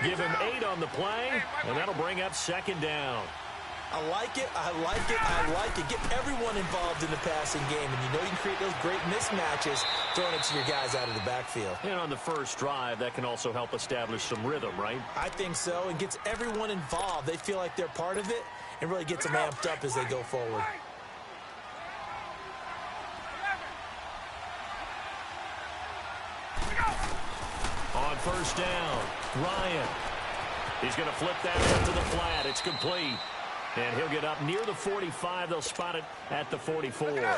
Give him 8 on the play, and that'll bring up second down. I like it. Get everyone involved in the passing game, and you know you can create those great mismatches throwing it to your guys out of the backfield. And on the first drive, that can also help establish some rhythm, right? I think so, and gets everyone involved. They feel like they're part of it, and really gets them amped up as they go forward. On first down, Ryan. He's going to flip that out to the flat. It's complete. And he'll get up near the 45. They'll spot it at the 44.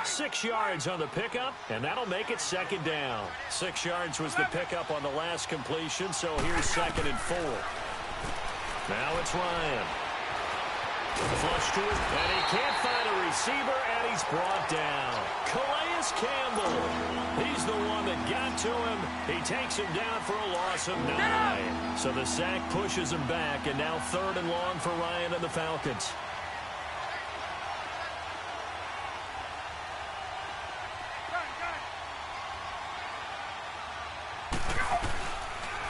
6 yards on the pickup, and that'll make it second down. 6 yards was the pickup on the last completion, so here's 2nd and 4. Now it's Ryan. Flush to it, and he can't find a receiver, and he's brought down. Calais Campbell. He's the one that got to him. He takes him down for a loss of 9. So the sack pushes him back, and now 3rd and long for Ryan and the Falcons.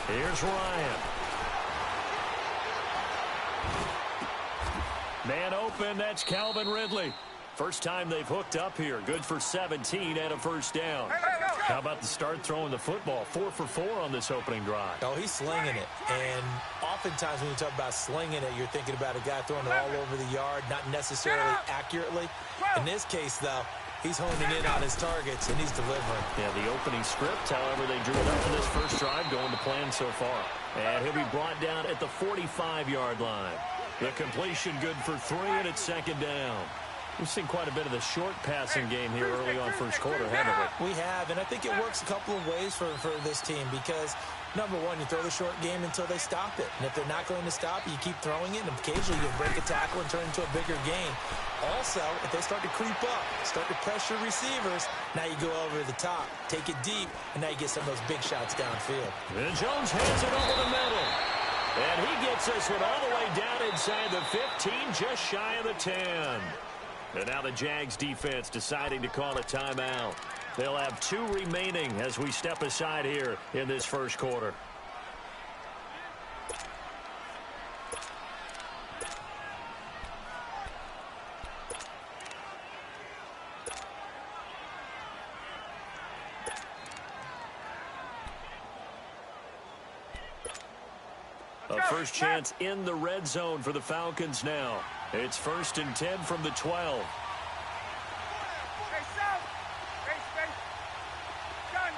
Here's Ryan. Man open, that's Calvin Ridley. First time they've hooked up here. Good for 17 and a first down. How about the start throwing the football? 4 for 4 on this opening drive. Oh, he's slinging it. And oftentimes when you talk about slinging it, you're thinking about a guy throwing it all over the yard, not necessarily accurately. In this case, though, he's honing in on his targets, and he's delivering. Yeah, the opening script, however, they drew it up in this first drive, going to plan so far. And he'll be brought down at the 45-yard line. The completion good for 3, and it's second down. We've seen quite a bit of the short passing game here early on first quarter, haven't we? We have, and I think it works a couple of ways for this team because, number one, you throw the short game until they stop it. And if they're not going to stop it, you keep throwing it, and occasionally you'll break a tackle and turn it into a bigger game. Also, if they start to creep up, start to pressure receivers, now you go over the top, take it deep, and now you get some of those big shots downfield. And Jones hands it over the middle. And he gets this one all the way down inside the 15, just shy of the 10. And now the Jags defense deciding to call a timeout. They'll have 2 remaining as we step aside here in this first quarter. A first chance in the red zone for the Falcons now. It's 1st and 10 from the 12. Hey, South. Hey, space. Done.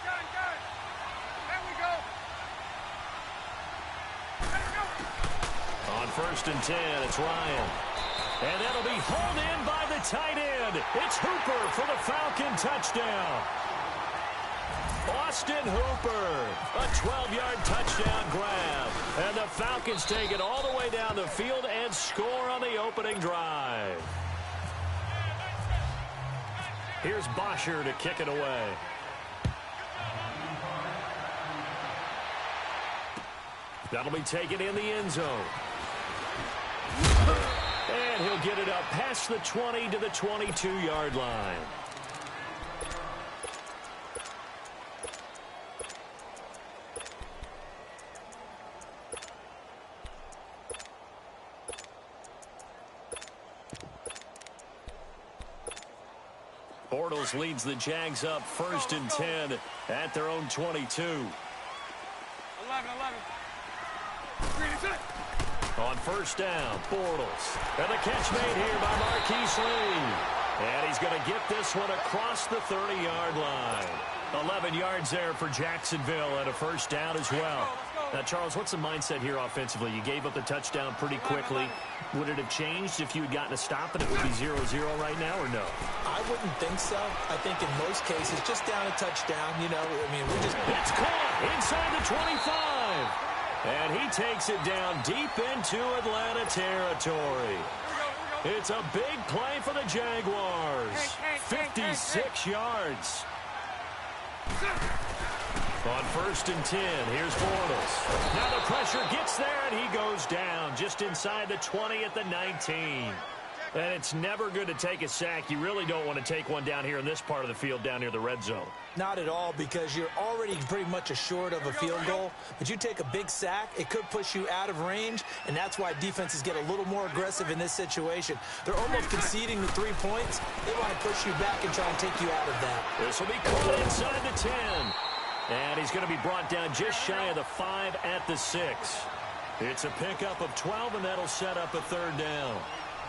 There we go. Let's go. On 1st and 10, it's Ryan. And that'll be hauled in by the tight end. It's Hooper for the Falcon touchdown. Austin Hooper, a 12-yard touchdown grab. And the Falcons take it all the way down the field and score on the opening drive. Here's Bosher to kick it away. That'll be taken in the end zone. And he'll get it up past the 20 to the 22-yard line. Bortles leads the Jags up 1st and 10 at their own 22. 11. On first down, Bortles. And the catch made here by Marquise Lee. And he's going to get this one across the 30-yard line. 11 yards there for Jacksonville and a first down as well. Now, Charles, what's the mindset here offensively? You gave up the touchdown pretty quickly. Would it have changed if you had gotten a stop and it would be 0-0 right now, or no? I wouldn't think so. I think in most cases, just down a touchdown, you know, I mean, we're just... It's caught inside the 25. And he takes it down deep into Atlanta territory. It's a big play for the Jaguars. 56 yards. On 1st and 10, here's Bortles. Now the pressure gets there, and he goes down just inside the 20 at the 19. And it's never good to take a sack. You really don't want to take one down here in this part of the field, down near the red zone. Not at all, because you're already pretty much assured of a field goal. But you take a big sack, it could push you out of range, and that's why defenses get a little more aggressive in this situation. They're almost conceding the 3 points. They want to push you back and try and take you out of that. This will be caught inside the 10. And he's going to be brought down just shy of the 5 at the 6. It's a pickup of 12, and that'll set up a 3rd down.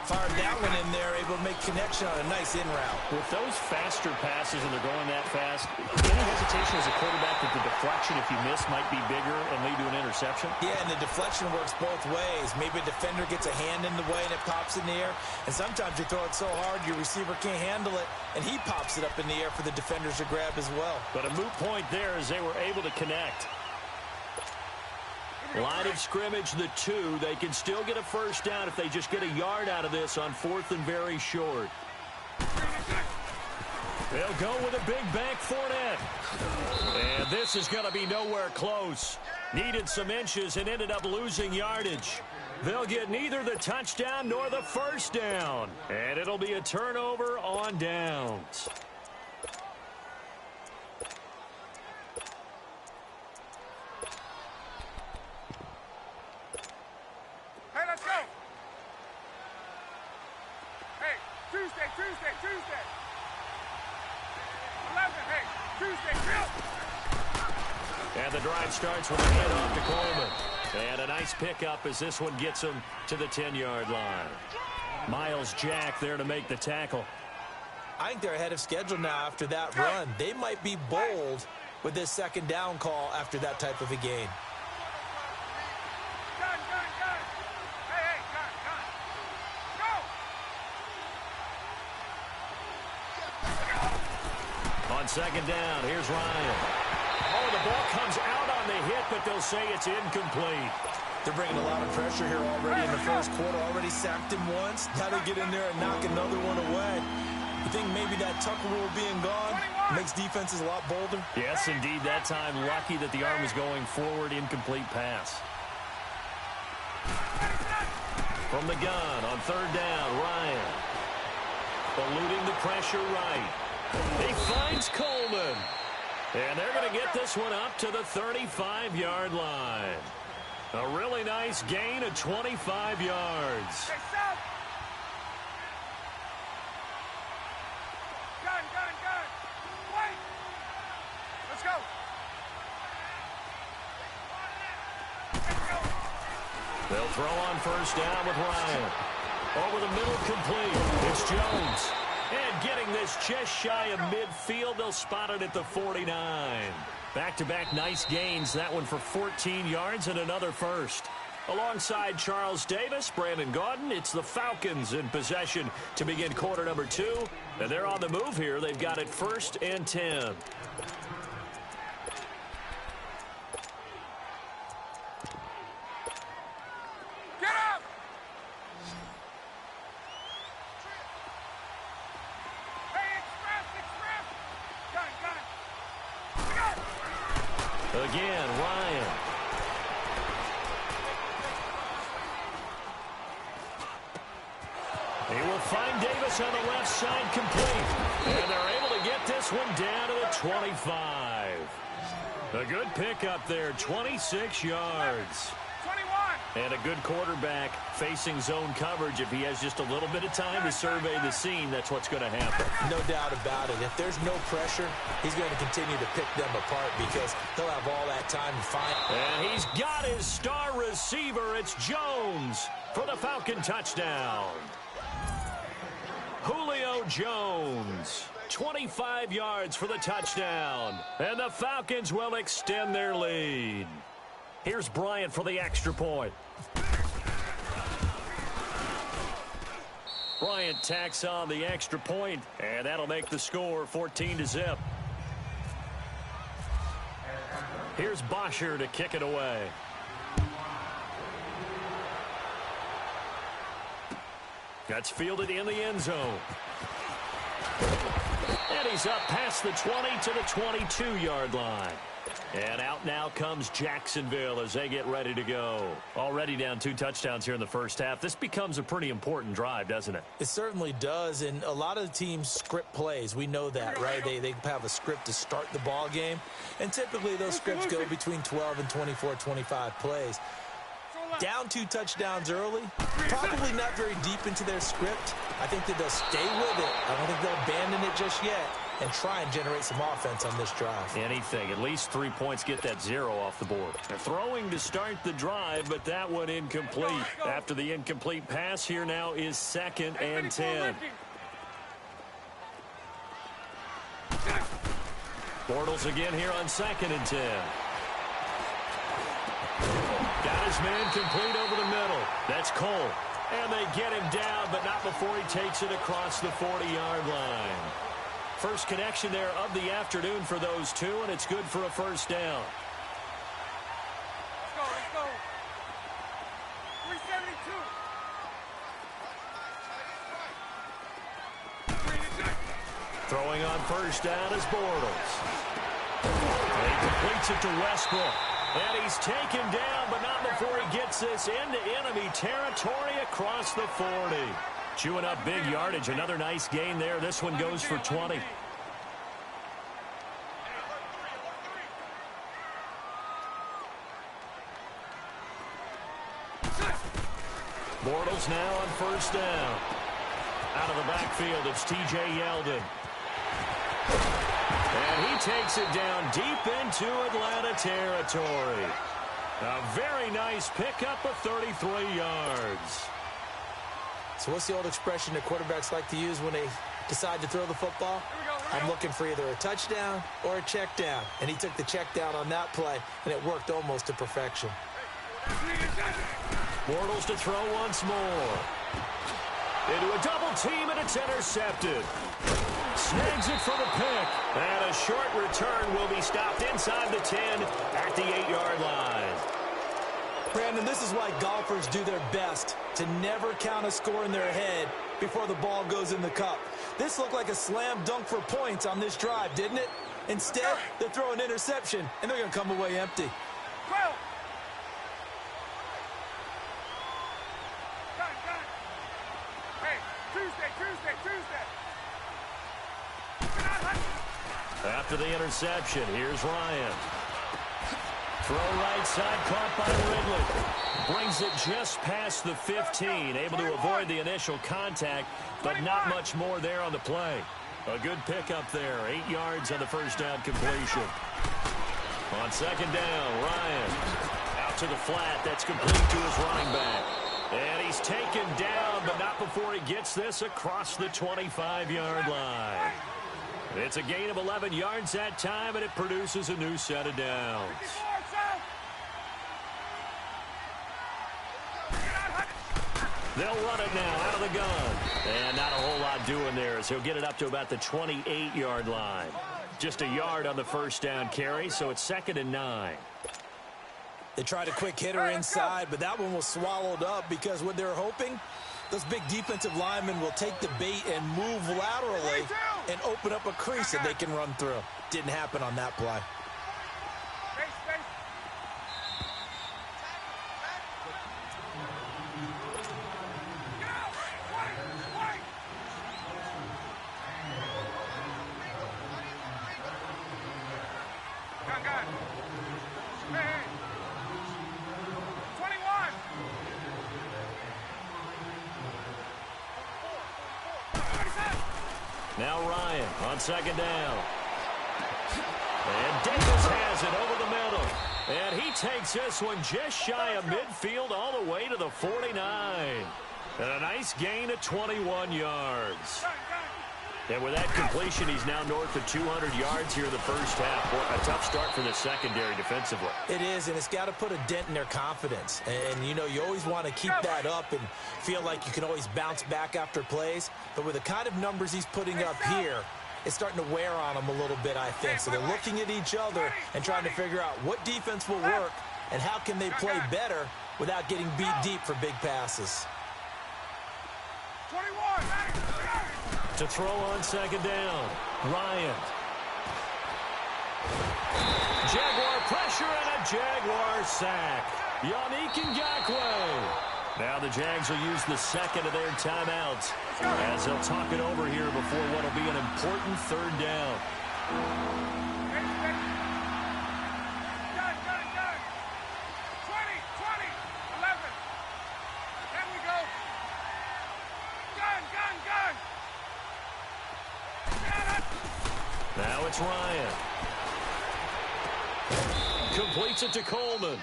Fired that one in there, able to make connection on a nice in route. With those faster passes and they're going that fast, any hesitation as a quarterback that the deflection, if you miss, might be bigger and lead to an interception? Yeah, and the deflection works both ways. Maybe a defender gets a hand in the way and it pops in the air. And sometimes you throw it so hard your receiver can't handle it, and he pops it up in the air for the defenders to grab as well. But a moot point there as they were able to connect. Line of scrimmage, the 2. They can still get a 1st down if they just get a yard out of this on 4th and very short. They'll go with a big bank Fournette. And this is going to be nowhere close. Needed some inches and ended up losing yardage. They'll get neither the touchdown nor the 1st down. And it'll be a turnover on downs. Tuesday. 11, hey, Tuesday, and the drive starts with a handoff to Coleman. And a nice pickup as this one gets him to the 10-yard line. Miles Jack there to make the tackle. I think they're ahead of schedule now after that run. They might be bold with this 2nd down call after that type of a gain. On 2nd down, here's Ryan. Oh, the ball comes out on the hit, but they'll say it's incomplete. They're bringing a lot of pressure here already in the 1st quarter. Already sacked him once. Now they get in there and knock another one away. You think maybe that Tucker rule being gone makes defenses a lot bolder? Yes, indeed. That time, lucky that the arm was going forward. Incomplete pass. From the gun on 3rd down, Ryan. Eluding the pressure right. He finds Coleman. And they're going to get this one up to the 35-yard line. A really nice gain of 25 yards. Gun. Wait. Let's go. They'll throw on 1st down with Ryan. Over the middle, complete. It's Jones. And getting this just shy of midfield, they'll spot it at the 49. Back-to-back nice gains. That one for 14 yards and another 1st. Alongside Charles Davis, Brandon Gaudin, it's the Falcons in possession to begin quarter number 2. And they're on the move here. They've got it 1st and 10. Again, Ryan. He will find Davis on the left side, complete. And they're able to get this one down to the 25. A good pickup there, 26 yards. 21. And a good quarterback facing zone coverage. If he has just a little bit of time to survey the scene, that's what's going to happen. No doubt about it. If there's no pressure, he's going to continue to pick them apart because he'll have all that time to find. And he's got his star receiver. It's Jones for the Falcon touchdown. Julio Jones, 25 yards for the touchdown. And the Falcons will extend their lead. Here's Bryant for the extra point. Bryant tacks on the extra point, and that'll make the score 14-0. Here's Bosher to kick it away. That's fielded in the end zone. And he's up past the 20 to the 22-yard line. And out now comes Jacksonville as they get ready to go. Already down 2 touchdowns here in the first half. This becomes a pretty important drive, doesn't it? It certainly does, and a lot of the teams script plays. We know that, right? They have a script to start the ball game, and typically those scripts go between 12 and 24, 25 plays. Down 2 touchdowns early, probably not very deep into their script. I think that they'll stay with it. I don't think they'll abandon it just yet and try and generate some offense on this drive. Anything. At least 3 points, get that 0 off the board. They're throwing to start the drive, but that one incomplete. After the incomplete pass, here now is 2nd and 10. Bortles again here on 2nd and 10. Got his man complete over the middle. That's Cole. And they get him down, but not before he takes it across the 40-yard line. First connection there of the afternoon for those two, and it's good for a first down. Let's go. 372. Throwing on first down is Bortles. And he completes it to Westbrook. And he's taken down, but not before he gets this into enemy territory across the 40. Chewing up big yardage. Another nice gain there. This one goes for 20. Bortles now on first down. Out of the backfield, it's T.J. Yeldon. And he takes it down deep into Atlanta territory. A very nice pickup of 33 yards. So what's the old expression that quarterbacks like to use when they decide to throw the football? I'm looking for either a touchdown or a check down. And he took the check down on that play, and it worked almost to perfection. Bortles to throw once more. Into a double team, and it's intercepted. Snags it for the pick. And a short return will be stopped inside the 10 at the 8-yard line. Brandon, this is why golfers do their best to never count a score in their head before the ball goes in the cup. This looked like a slam dunk for points on this drive, didn't it? Instead, they throw an interception, and they're going to come away empty. 12. Hey, Tuesday. After the interception, here's Ryan. Throw right side, caught by Ridley. Brings it just past the 15. Able to avoid the initial contact, but not much more there on the play. A good pickup there. 8 yards on the first down completion. On second down, Ryan. Out to the flat. That's complete to his running back. And he's taken down, but not before he gets this across the 25-yard line. It's a gain of 11 yards that time, and it produces a new set of downs. They'll run it now out of the gun. And not a whole lot doing there as he'll get it up to about the 28-yard line. Just a yard on the first down carry, so it's 2nd and 9. They tried a quick hitter inside, but that one was swallowed up because what they're hoping, those big defensive linemen will take the bait and move laterally and open up a crease that they can run through. Didn't happen on that play. Now Ryan on second down. And Davis has it over the middle. And he takes this one just shy of midfield all the way to the 49. And a nice gain of 21 yards. And with that completion, he's now north of 200 yards here in the first half. Boy, a tough start for the secondary defensively. It is, and it's got to put a dent in their confidence. And, you know, you always want to keep that up and feel like you can always bounce back after plays. But with the kind of numbers he's putting up here, it's starting to wear on them a little bit, I think. So they're looking at each other and trying to figure out what defense will work and how can they play better without getting beat deep for big passes. 21. To throw on second down, Ryan. Jaguar pressure and a Jaguar sack. Yannick Ngakoue. Now the Jags will use the second of their timeouts as they'll talk it over here before what will be an important third down. Gun, gun, gun. 20, 20, 11. There we go. Gun, gun, gun. Got it. Now it's Ryan. Completes it to Coleman.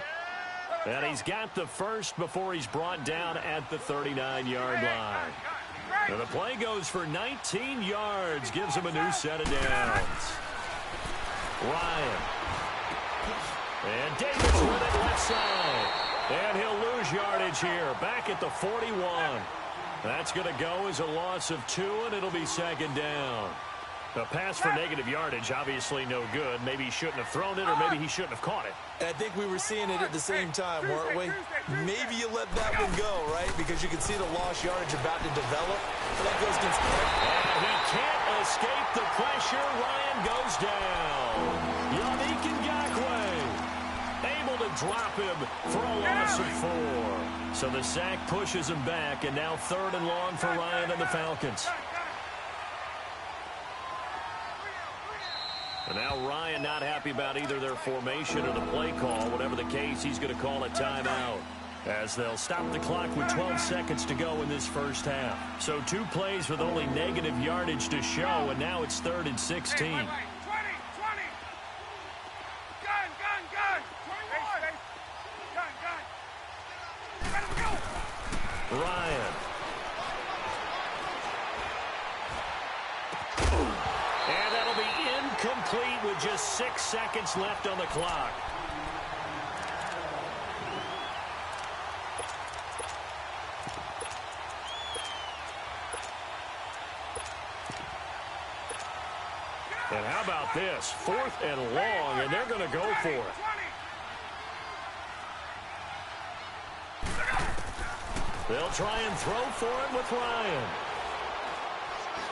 And he's got the first before he's brought down at the 39-yard line. Now the play goes for 19 yards, gives him a new set of downs. Ryan. And Davis with it left side. And he'll lose yardage here, back at the 41. That's going to go as a loss of 2, and it'll be second down. The pass for negative yardage, obviously no good. Maybe he shouldn't have thrown it, or maybe he shouldn't have caught it. And I think we were seeing it at the same time, weren't we? Maybe you let that one go, right? Because you can see the lost yardage about to develop. But that goes against... And he can't escape the pressure. Ryan goes down. Yannick Ngakoue able to drop him for a loss of 4. So the sack pushes him back, and now 3rd and long for Ryan and the Falcons. And now Ryan not happy about either their formation or the play call. Whatever the case, he's going to call a timeout as they'll stop the clock with 12 seconds to go in this first half. So 2 plays with only negative yardage to show, and now it's 3rd and 16. Hey, 20, 20. Gun, gun, gun. 21. Gun, gun. Let him go. Ryan. And that'll be incomplete with just 6 seconds left on the clock. And how about this? 4th and long, and they're going to go for it. They'll try and throw for it with Ryan.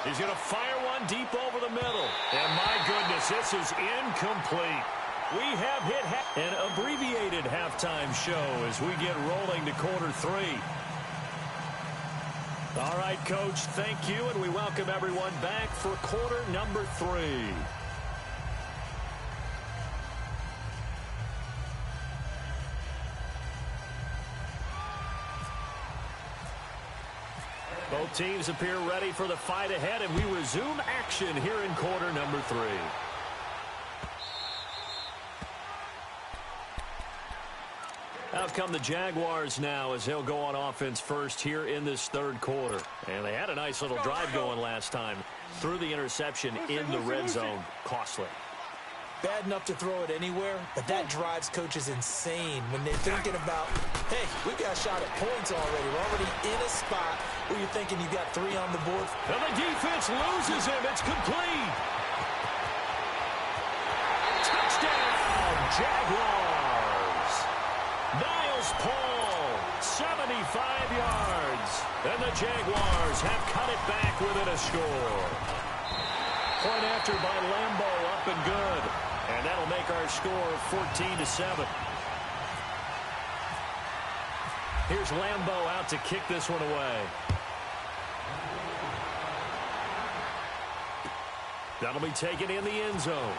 He's going to fire one deep over the middle. And my goodness, this is incomplete. We have hit an abbreviated halftime show as we get rolling to quarter 3. All right, Coach, thank you, and we welcome everyone back for quarter number 3. Both teams appear ready for the fight ahead, and we resume action here in quarter number 3. Out come the Jaguars now as they'll go on offense first here in this 3rd quarter. And they had a nice little drive going last time through the interception in the red zone. Costly. Bad enough to throw it anywhere, but that drives coaches insane when they're thinking about, hey, we've got a shot at points already. We're already in a spot where you're thinking you've got 3 on the board. And the defense loses him. It's complete. Touchdown, Jaguars. Niles Paul, 75 yards. And the Jaguars have cut it back within a score. Point after by Lambo, up and good. And that'll make our score 14-7. Here's Lambo out to kick this one away. That'll be taken in the end zone.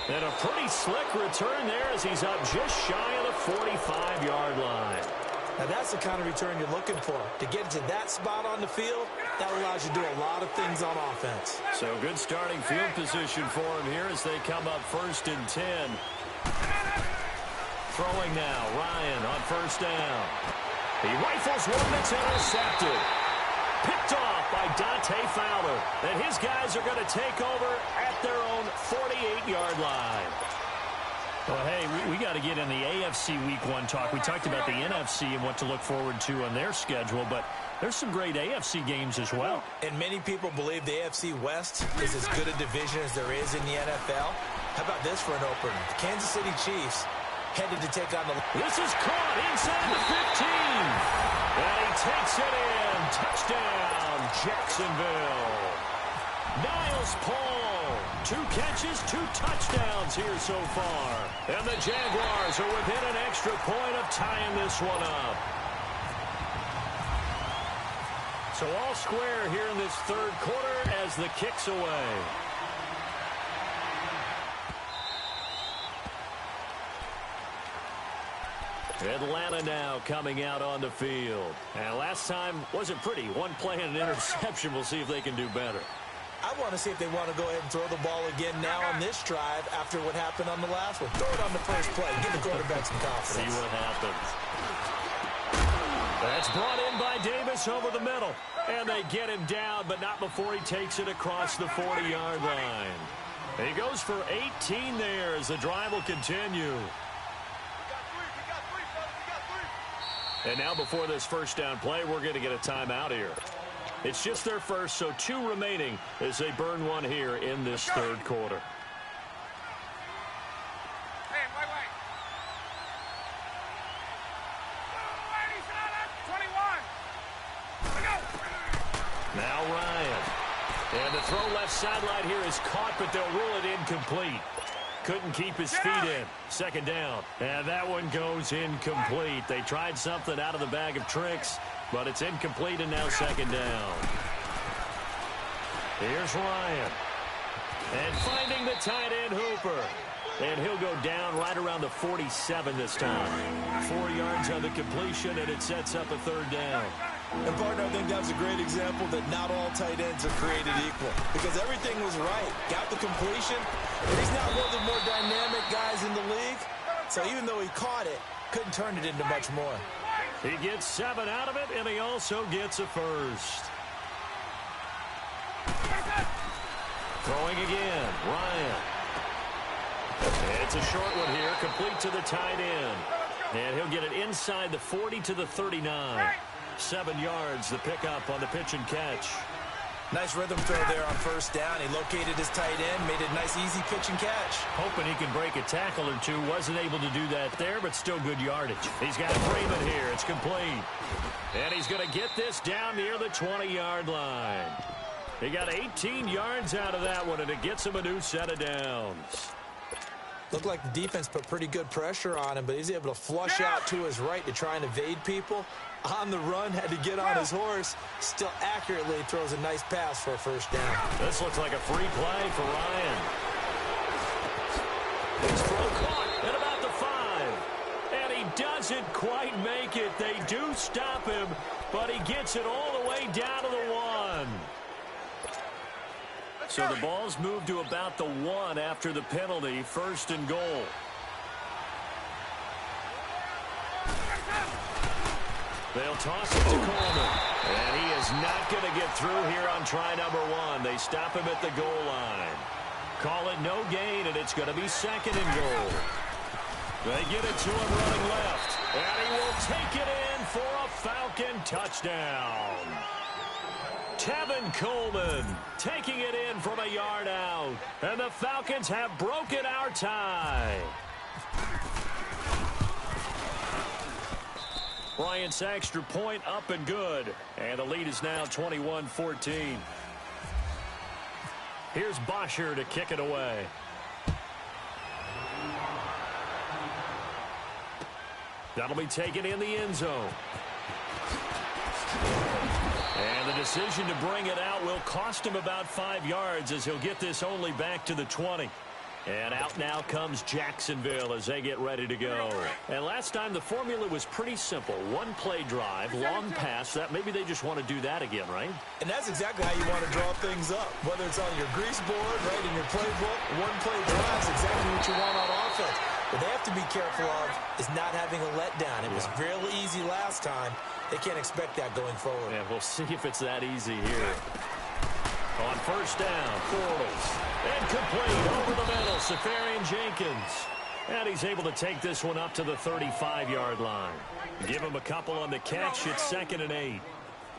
And a pretty slick return there as he's up just shy of the 45-yard line. Now that's the kind of return you're looking for. To get to that spot on the field, that allows you to do a lot of things on offense. So good starting field position for him here as they come up 1st and 10. Throwing now, Ryan on 1st down. He rifles one that's intercepted. Picked off by Dante Fowler. And his guys are going to take over at their own 48-yard line. Well, hey, we got to get in the AFC Week 1 talk. We talked about the NFC and what to look forward to on their schedule, but there's some great AFC games as well. And many people believe the AFC West is as good a division as there is in the NFL. How about this for an opener? The Kansas City Chiefs headed to take on the... This is caught inside the 15. And he takes it in. Touchdown, Jacksonville. Niles Paul, 2 catches, 2 touchdowns here so far. And the Jaguars are within an extra point of tying this one up. So all square here in this third quarter as the kick's away. Atlanta now coming out on the field. And last time wasn't pretty. One play and an interception. We'll see if they can do better. I want to see if they want to go ahead and throw the ball again now on this drive after what happened on the last one. Throw it on the first play. Give the quarterback some confidence. See what happens. That's brought in by Davis over the middle. And they get him down, but not before he takes it across the 40-yard line. He goes for 18 there as the drive will continue. And now before this first down play, we're going to get a timeout here. It's just their first, so 2 remaining as they burn one here in this third quarter. Hey, wait. 21. Now Ryan. And the throw left sideline here is caught, but they'll rule it incomplete. Couldn't keep his feet in. Second down. And that one goes incomplete. They tried something out of the bag of tricks, but it's incomplete and now second down. Here's Ryan. And finding the tight end Hooper. And he'll go down right around the 47 this time. 4 yards on the completion, and it sets up a third down. And, partner, I think that was a great example that not all tight ends are created equal. Because everything was right. Got the completion. And he's not one of the more dynamic guys in the league. So even though he caught it, couldn't turn it into much more. He gets 7 out of it, and he also gets a first. Throwing again, Ryan. It's a short one here, complete to the tight end. And he'll get it inside the 40 to the 39. 7 yards, the pickup on the pitch and catch. Nice rhythm throw there on first down. He located his tight end, made it a nice, easy pitch and catch. Hoping he can break a tackle or two. Wasn't able to do that there, but still good yardage. He's got Freeman here. It's complete. And he's going to get this down near the 20-yard line. He got 18 yards out of that one, and it gets him a new set of downs. Looked like the defense put pretty good pressure on him, but he's able to flush out to his right to try and evade people. On the run, had to get on his horse. Still accurately throws a nice pass for a first down. This looks like a free play for Ryan. His throw caught at about the 5. And he doesn't quite make it. They do stop him, but he gets it all the way down to the 1. So the ball's moved to about the 1 after the penalty, 1st and goal. They'll toss it to Coleman. And he is not going to get through here on try number 1. They stop him at the goal line. Call it no gain, and it's going to be 2nd and goal. They get it to him running left. And he will take it in for a Falcon touchdown. Tevin Coleman taking it in from a yard out. And the Falcons have broken our tie. Bryant's extra point up and good. And the lead is now 21-14. Here's Bosher to kick it away. That'll be taken in the end zone. And the decision to bring it out will cost him about 5 yards as he'll get this only back to the 20. And out now comes Jacksonville as they get ready to go. And last time the formula was pretty simple. 1 play drive, long pass. That maybe they just want to do that again, right? And that's exactly how you want to draw things up. Whether it's on your grease board, right, in your playbook, 1 play drive is exactly what you want on offense. What they have to be careful of is not having a letdown. It was real easy last time. They can't expect that going forward. Yeah, we'll see if it's that easy here. On first down, Bortles. And complete over the middle, Safarian Jenkins. And he's able to take this one up to the 35-yard line. Give him a couple on the catch. It's 2nd and 8.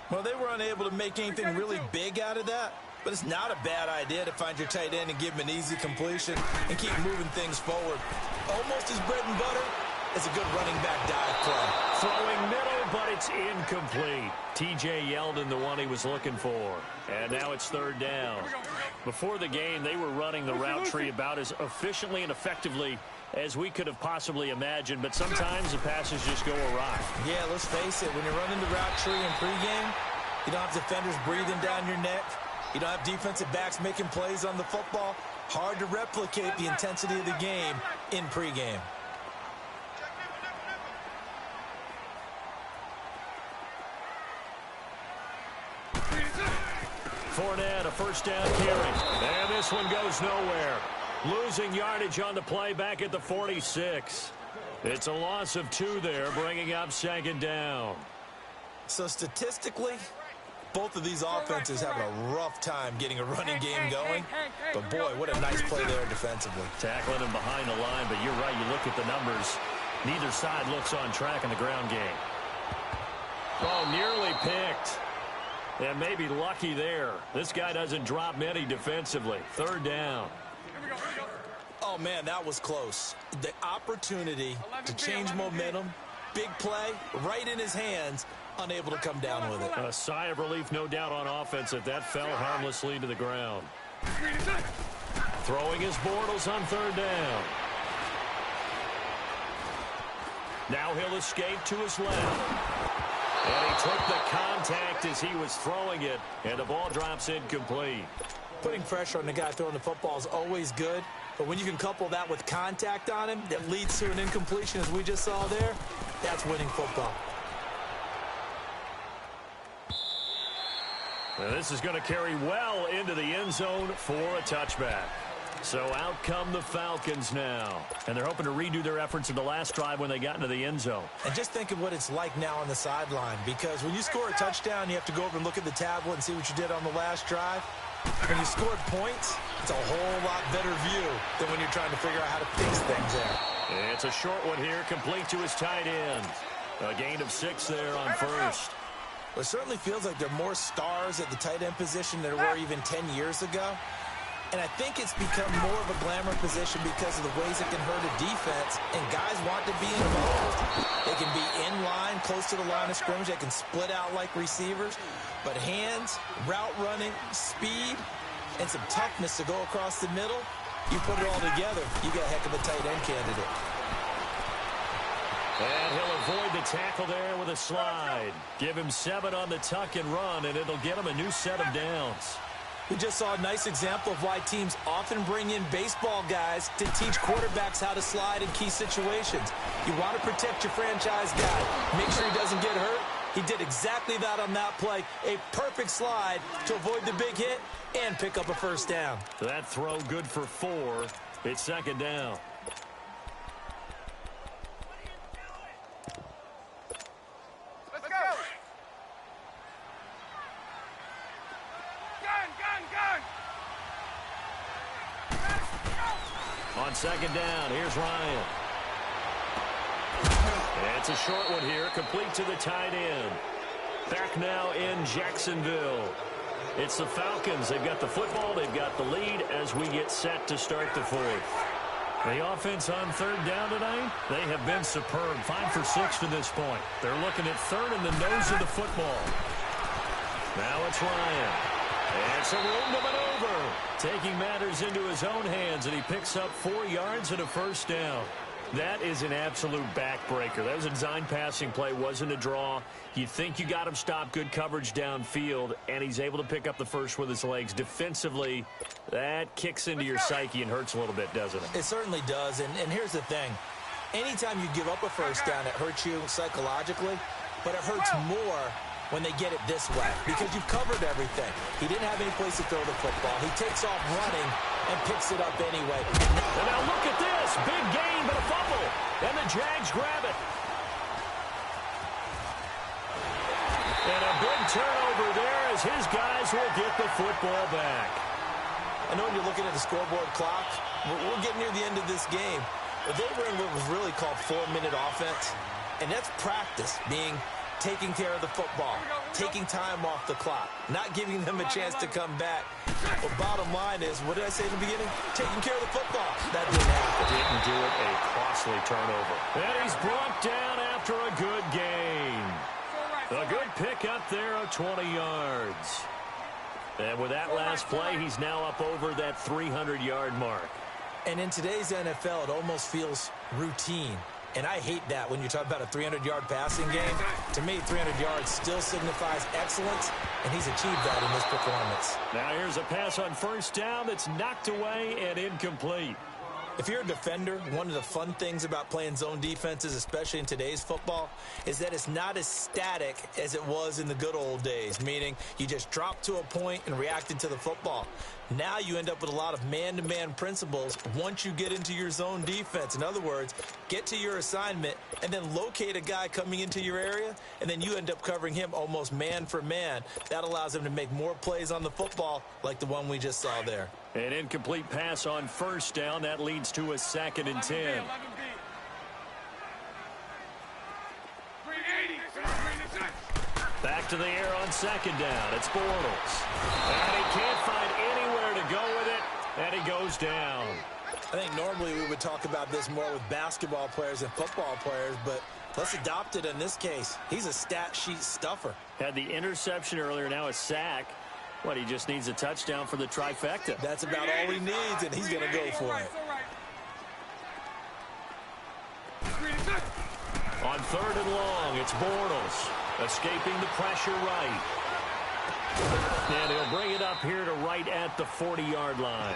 Well, they were unable to make anything really big out of that. But it's not a bad idea to find your tight end and give him an easy completion and keep moving things forward. Almost his bread and butter, is a good running back dive play. Throwing middle, but it's incomplete. T.J. Yeldon, the one he was looking for. And now it's third down. Before the game, they were running the route tree about as efficiently and effectively as we could have possibly imagined, but sometimes the passes just go awry. Yeah, let's face it. When you're running the route tree in pregame, you don't have defenders breathing down your neck. You don't have defensive backs making plays on the football. Hard to replicate the intensity of the game in pregame. Fournette, a first down carry. And this one goes nowhere. Losing yardage on the play back at the 46. It's a loss of 2 there, bringing up second down. So statistically, both of these offenses having a rough time getting a running game going. But, boy, what a nice play there defensively. Tackling him behind the line, but you're right. You look at the numbers. Neither side looks on track in the ground game. Oh, nearly picked. And maybe lucky there. This guy doesn't drop many defensively. Third down. Oh, man, that was close. The opportunity to change momentum, big play, right in his hands, unable to come down with it. A sigh of relief, no doubt, on offense that fell harmlessly to the ground. Throwing his Bortles on third down. Now he'll escape to his left. And he took the contact as he was throwing it, and the ball drops incomplete. Putting pressure on the guy throwing the football is always good, but when you can couple that with contact on him that leads to an incompletion, as we just saw there, that's winning football. Now this is going to carry well into the end zone for a touchback. So out come the Falcons now. And they're hoping to redo their efforts in the last drive when they got into the end zone. And just think of what it's like now on the sideline, because when you score a touchdown, you have to go over and look at the tablet and see what you did on the last drive. When you scored points, it's a whole lot better view than when you're trying to figure out how to fix things there. It's a short one here, complete to his tight end. A gain of 6 there on first. Well, it certainly feels like there are more stars at the tight end position than there were even 10 years ago. And I think it's become more of a glamour position because of the ways it can hurt a defense, and guys want to be involved. They can be in line, close to the line of scrimmage. They can split out like receivers. But hands, route running, speed, and some toughness to go across the middle, you put it all together, you got a heck of a tight end candidate. And he'll avoid the tackle there with a slide. Give him 7 on the tuck and run, and it'll get him a new set of downs. We just saw a nice example of why teams often bring in baseball guys to teach quarterbacks how to slide in key situations. You want to protect your franchise guy. Make sure he doesn't get hurt. He did exactly that on that play. A perfect slide to avoid the big hit and pick up a first down. That throw good for 4. It's second down. Let's go. Gun. On second down, here's Ryan. It's a short one here, complete to the tight end. Back now in Jacksonville. It's the Falcons. They've got the football. They've got the lead as we get set to start the 4th. The offense on third down tonight, they have been superb. 5 for 6 to this point. They're looking at third in the nose of the football. Now it's Ryan. And some room to maneuver. Taking matters into his own hands, and he picks up 4 yards and a first down. That is an absolute backbreaker. That was a design passing play, wasn't a draw. You think you got him stopped, good coverage downfield, and he's able to pick up the first with his legs. Defensively, that kicks into your psyche and hurts a little bit, doesn't it? It certainly does, and here's the thing. Anytime you give up a first down, it hurts you psychologically, but it hurts more when they get it this way, because you've covered everything. He didn't have any place to throw the football. He takes off running and picks it up anyway. And now look at this. Big gain, but a fumble. And the Jags grab it. And a big turnover there as his guys will get the football back. I know when you're looking at the scoreboard clock, we're getting near the end of this game. But they were in what was really called 4-minute offense. And that's practice, being taking care of the football, taking time off the clock, not giving them a chance to come back. Well, bottom line is, what did I say in the beginning? Taking care of the football. That didn't happen. Didn't do it. A costly turnover. And he's brought down after a good gain. A good pick up there of 20 yards. And with that last play, he's now up over that 300-yard mark. And in today's NFL, it almost feels routine. And I hate that when you talk about a 300-yard passing game. To me, 300 yards still signifies excellence, and he's achieved that in this performance. Now here's a pass on first down that's knocked away and incomplete. If you're a defender, one of the fun things about playing zone defenses, especially in today's football, is that it's not as static as it was in the good old days, meaning you just drop to a point and reacted to the football. Now you end up with a lot of man-to-man principles once you get into your zone defense. In other words, get to your assignment and then locate a guy coming into your area, and then you end up covering him almost man for man. That allows him to make more plays on the football like the one we just saw there. An incomplete pass on first down. That leads to a 2nd and 10. Back to the air on 2nd down. It's Bortles. And he can't find anywhere to go with it, and he goes down. I think normally we would talk about this more with basketball players and football players, but let's adopt it in this case. He's a stat sheet stuffer. Had the interception earlier, now a sack. What, he just needs a touchdown for the trifecta. That's about all he needs, and he's going to go for it. On 3rd and long, it's Bortles escaping the pressure right. And he'll bring it up here to right at the 40-yard line.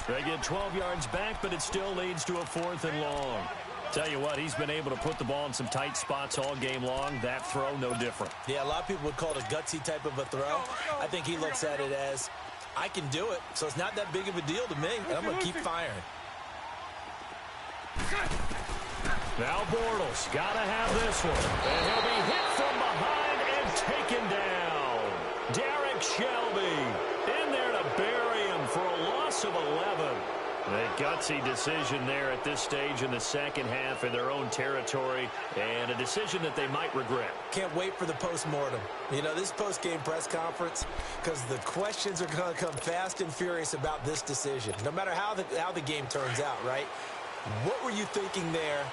They get 12 yards back, but it still leads to a 4th and long. Tell you what, he's been able to put the ball in some tight spots all game long. That throw, no different. Yeah, a lot of people would call it a gutsy type of a throw. I think he looks at it as, I can do it, so it's not that big of a deal to me, and I'm going to keep firing. Now Bortles got to have this one. And he'll be hit from behind and taken down. Derek Shelby in there to bury him for a loss of 11. A gutsy decision there at this stage in the second half in their own territory, and a decision that they might regret. Can't wait for the post-mortem. You know, this post-game press conference, because the questions are going to come fast and furious about this decision, no matter how the game turns out, right? What were you thinking there?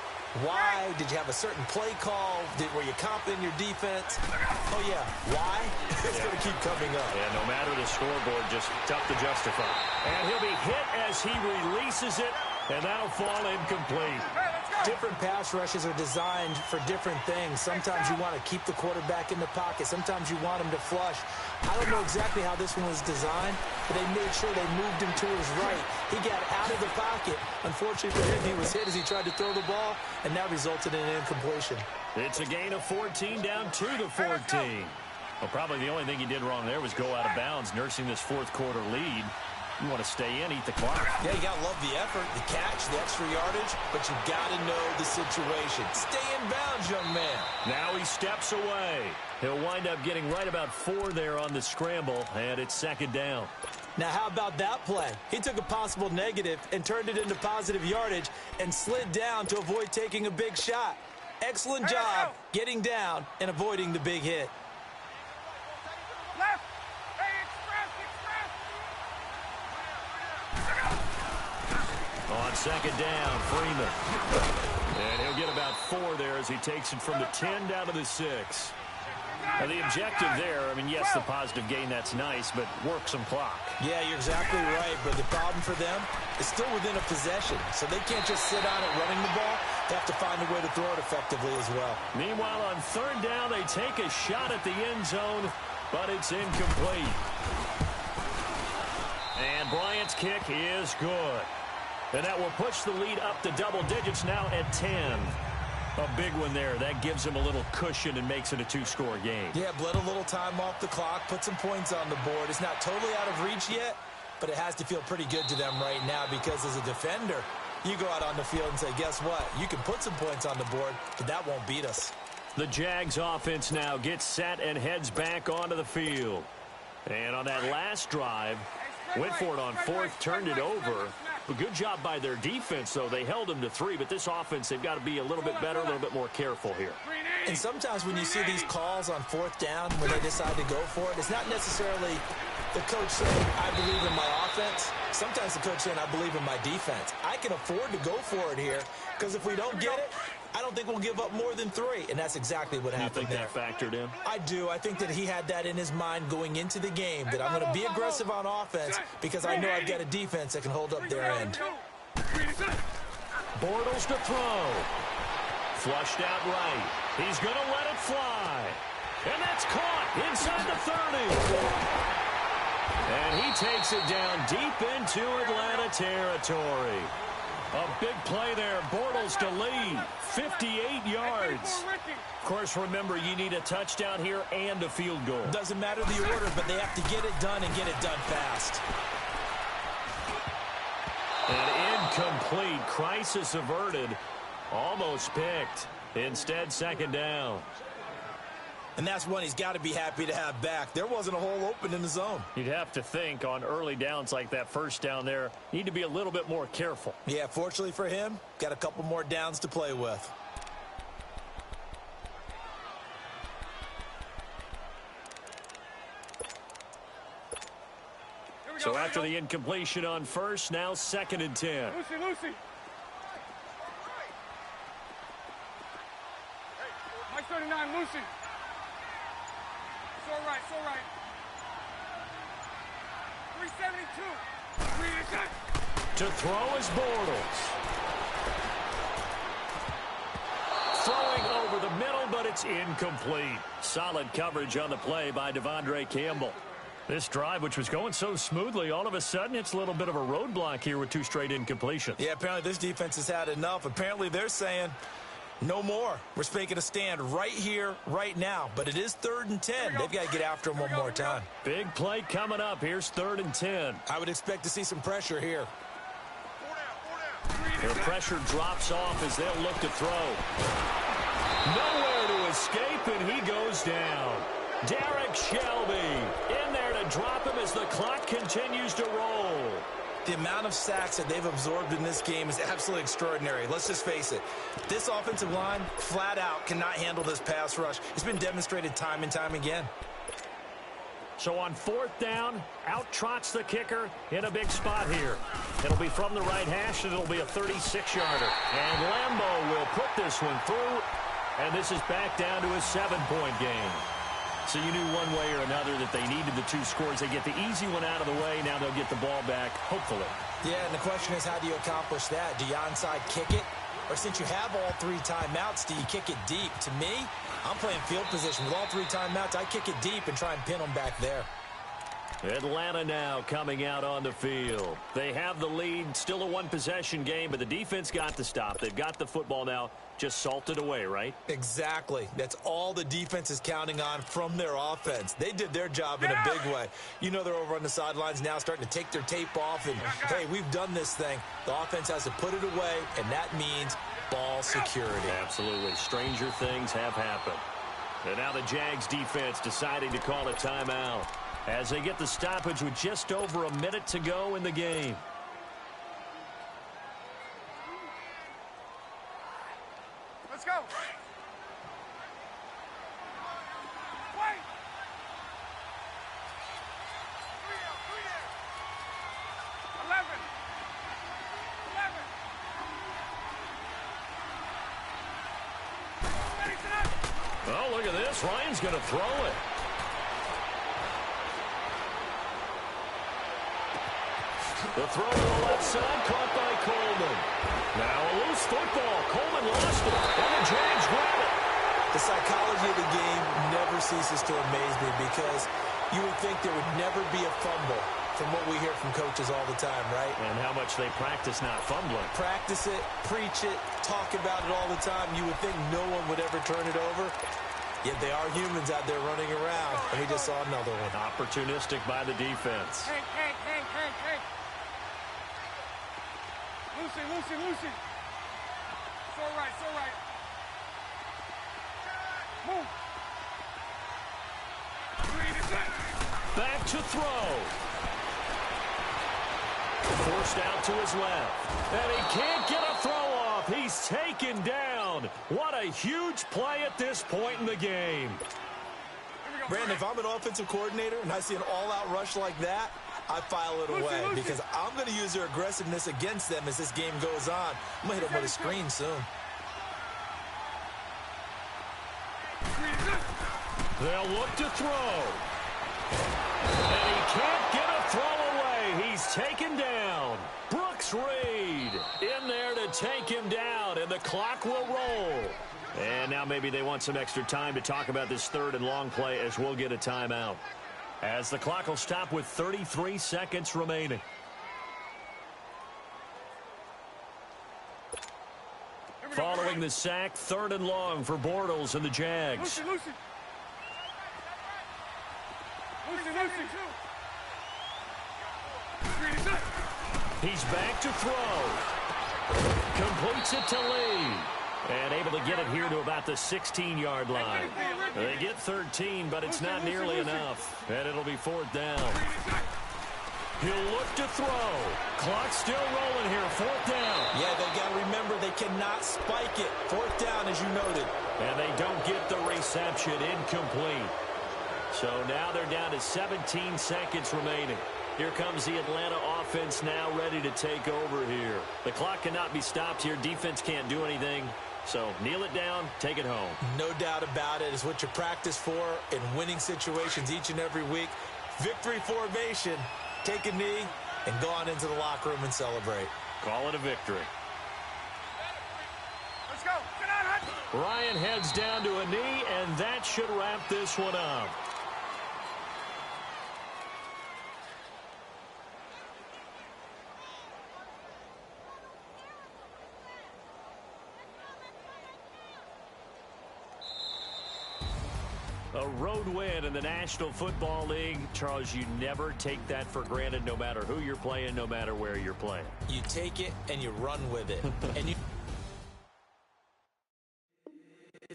Why? Did you have a certain play call? Were you confident in your defense? Oh, yeah. Why? It's going to keep coming up. Yeah, no matter the scoreboard, just tough to justify. And he'll be hit as he releases it, and that'll fall incomplete. Different pass rushes are designed for different things. Sometimes you want to keep the quarterback in the pocket. Sometimes you want him to flush. I don't know exactly how this one was designed, but they made sure they moved him to his right. He got out of the pocket. Unfortunately for him, he was hit as he tried to throw the ball, and that resulted in an incompletion. It's a gain of 14 down to the 14. Well, probably the only thing he did wrong there was go out of bounds, nursing this fourth quarter lead. You want to stay in, eat the clock. Yeah, you got to love the effort, the catch, the extra yardage, but you got to know the situation. Stay in bounds, young man. Now he steps away. He'll wind up getting right about 4 there on the scramble, and it's 2nd down. Now, how about that play? He took a possible negative and turned it into positive yardage and slid down to avoid taking a big shot. Excellent job getting down and avoiding the big hit. Left. Hey, express. On 2nd down, Freeman. And he'll get about 4 there as he takes it from the 10 down to the 6. Now, the objective there, I mean, yes, the positive gain, that's nice, but work some clock. Yeah, you're exactly right, but the problem for them is still within a possession, so they can't just sit on it running the ball. They have to find a way to throw it effectively as well. Meanwhile, on 3rd down, they take a shot at the end zone, but it's incomplete. And Bryant's kick is good. And that will push the lead up to double digits now at 10. A big one there. That gives him a little cushion and makes it a 2-score game. Yeah, bled a little time off the clock, put some points on the board. It's not totally out of reach yet, but it has to feel pretty good to them right now because as a defender, you go out on the field and say, guess what? You can put some points on the board, but that won't beat us. The Jags offense now gets set and heads back onto the field. And on that last drive, went for it on 4th, turned it over. But good job by their defense, though. They held them to 3, but this offense, they've got to be a little bit better, a little bit more careful here. And sometimes when you see these calls on 4th down, when they decide to go for it, it's not necessarily the coach saying, I believe in my offense. Sometimes the coach saying, I believe in my defense. I can afford to go for it here, because if we don't get it, I don't think we'll give up more than 3, and that's exactly what happened there. You think that factored in? I do. I think that he had that in his mind going into the game, that I'm going to be aggressive on offense because I know I've got a defense that can hold up their end. Bortles to throw. Flushed out right. He's going to let it fly. And that's caught inside the 30. And he takes it down deep into Atlanta territory. A big play there. Bortles to lead. 58 yards. Of course, remember, you need a touchdown here and a field goal. Doesn't matter the order, but they have to get it done and get it done fast. An incomplete. Crisis averted. Almost picked. Instead, 2nd down. And that's one he's got to be happy to have back. There wasn't a hole open in the zone. You'd have to think on early downs like that 1st down there, you need to be a little bit more careful. Yeah, fortunately for him, got a couple more downs to play with. So after the incompletion on 1st, now 2nd and 10. Lucy. Mike 39, Lucy. It's all right. 372. To throw is Bortles. Throwing over the middle, but it's incomplete. Solid coverage on the play by Devondre Campbell. This drive, which was going so smoothly, all of a sudden it's a little bit of a roadblock here with 2 straight incompletions. Yeah, apparently this defense has had enough. Apparently they're saying, no more. We're making a stand right here, right now. But it is 3rd and 10. They've got to get after him one more time. Big play coming up. Here's 3rd and 10. I would expect to see some pressure here. Their pressure drops off as they'll look to throw. Nowhere to escape, and he goes down. Derek Shelby in there to drop him as the clock continues to roll. The amount of sacks that they've absorbed in this game is absolutely extraordinary. Let's just face it. This offensive line, flat out, cannot handle this pass rush. It's been demonstrated time and time again. So on 4th down, out trots the kicker in a big spot here. It'll be from the right hash, and it'll be a 36-yarder. And Lambeau will put this one through, and this is back down to a 7-point game. So you knew one way or another that they needed the 2 scores. They get the easy one out of the way. Now they'll get the ball back, hopefully. Yeah, and the question is, how do you accomplish that? Do you onside kick it? Or since you have all 3 timeouts, do you kick it deep? To me, I'm playing field position. With all 3 timeouts, I kick it deep and try and pin them back there. Atlanta now coming out on the field. They have the lead, still a 1-possession game, but the defense got to stop. They've got the football now, just salted away, right? Exactly. That's all the defense is counting on from their offense. They did their job in a big way. You know they're over on the sidelines now starting to take their tape off and, hey, we've done this thing. The offense has to put it away, and that means ball security. Absolutely. Stranger things have happened. And now the Jags defense deciding to call a timeout as they get the stoppage with just over a minute to go in the game. Let's go. Wait. 11. Oh, look at this. Ryan's going to throw it. The throw to the left side, caught by Coleman. Now a loose football. Coleman lost it, and the Jags grab it. The psychology of the game never ceases to amaze me because you would think there would never be a fumble from what we hear from coaches all the time, right? And how much they practice not fumbling. Practice it, preach it, talk about it all the time. You would think no one would ever turn it over. Yet they are humans out there running around, and we just saw another one. Opportunistic by the defense. Hey. Lucy. It's all right. Move. Back to throw. Forced out to his left. And he can't get a throw off. He's taken down. What a huge play at this point in the game. Brandon, if I'm an offensive coordinator and I see an all-out rush like that, I file it away because I'm going to use their aggressiveness against them as this game goes on. I'm going to hit them with a screen soon. They'll look to throw. And he can't get a throw away. He's taken down. Brooks Reed in there to take him down, and the clock will roll. And now maybe they want some extra time to talk about this third and long play as we'll get a timeout. As the clock will stop with 33 seconds remaining. Following the sack, third and long for Bortles and the Jags. Lucy. He's back to throw. Completes it to Lee. And able to get it here to about the 16-yard line. They get 13, but it's not nearly enough. And it'll be fourth down. He'll look to throw. Clock still rolling here. Fourth down. Yeah, they got to remember they cannot spike it. Fourth down, as you noted. And they don't get the reception. Incomplete. So now they're down to 17 seconds remaining. Here comes the Atlanta offense now ready to take over here. The clock cannot be stopped here. Defense can't do anything. So kneel it down, take it home. No doubt about it. It's what you practice for in winning situations each and every week. Victory formation. Take a knee and go on into the locker room and celebrate. Call it a victory. Let's go. Get on, Hutch. Ryan heads down to a knee, and that should wrap this one up. A road win in the National Football League. Charles, you never take that for granted no matter who you're playing, no matter where you're playing. You take it and you run with it. And you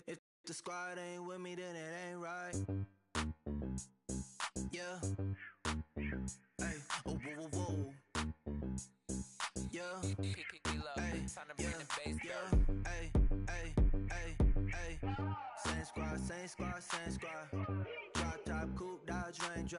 If the squad ain't with me, then it ain't right. Yeah. Hey, oh, whoa, whoa, whoa. Yeah. Hey, yeah. Hey, hey, hey, hey. Same squad, same squad, same squad. Drop top, coupe, Dodge, Range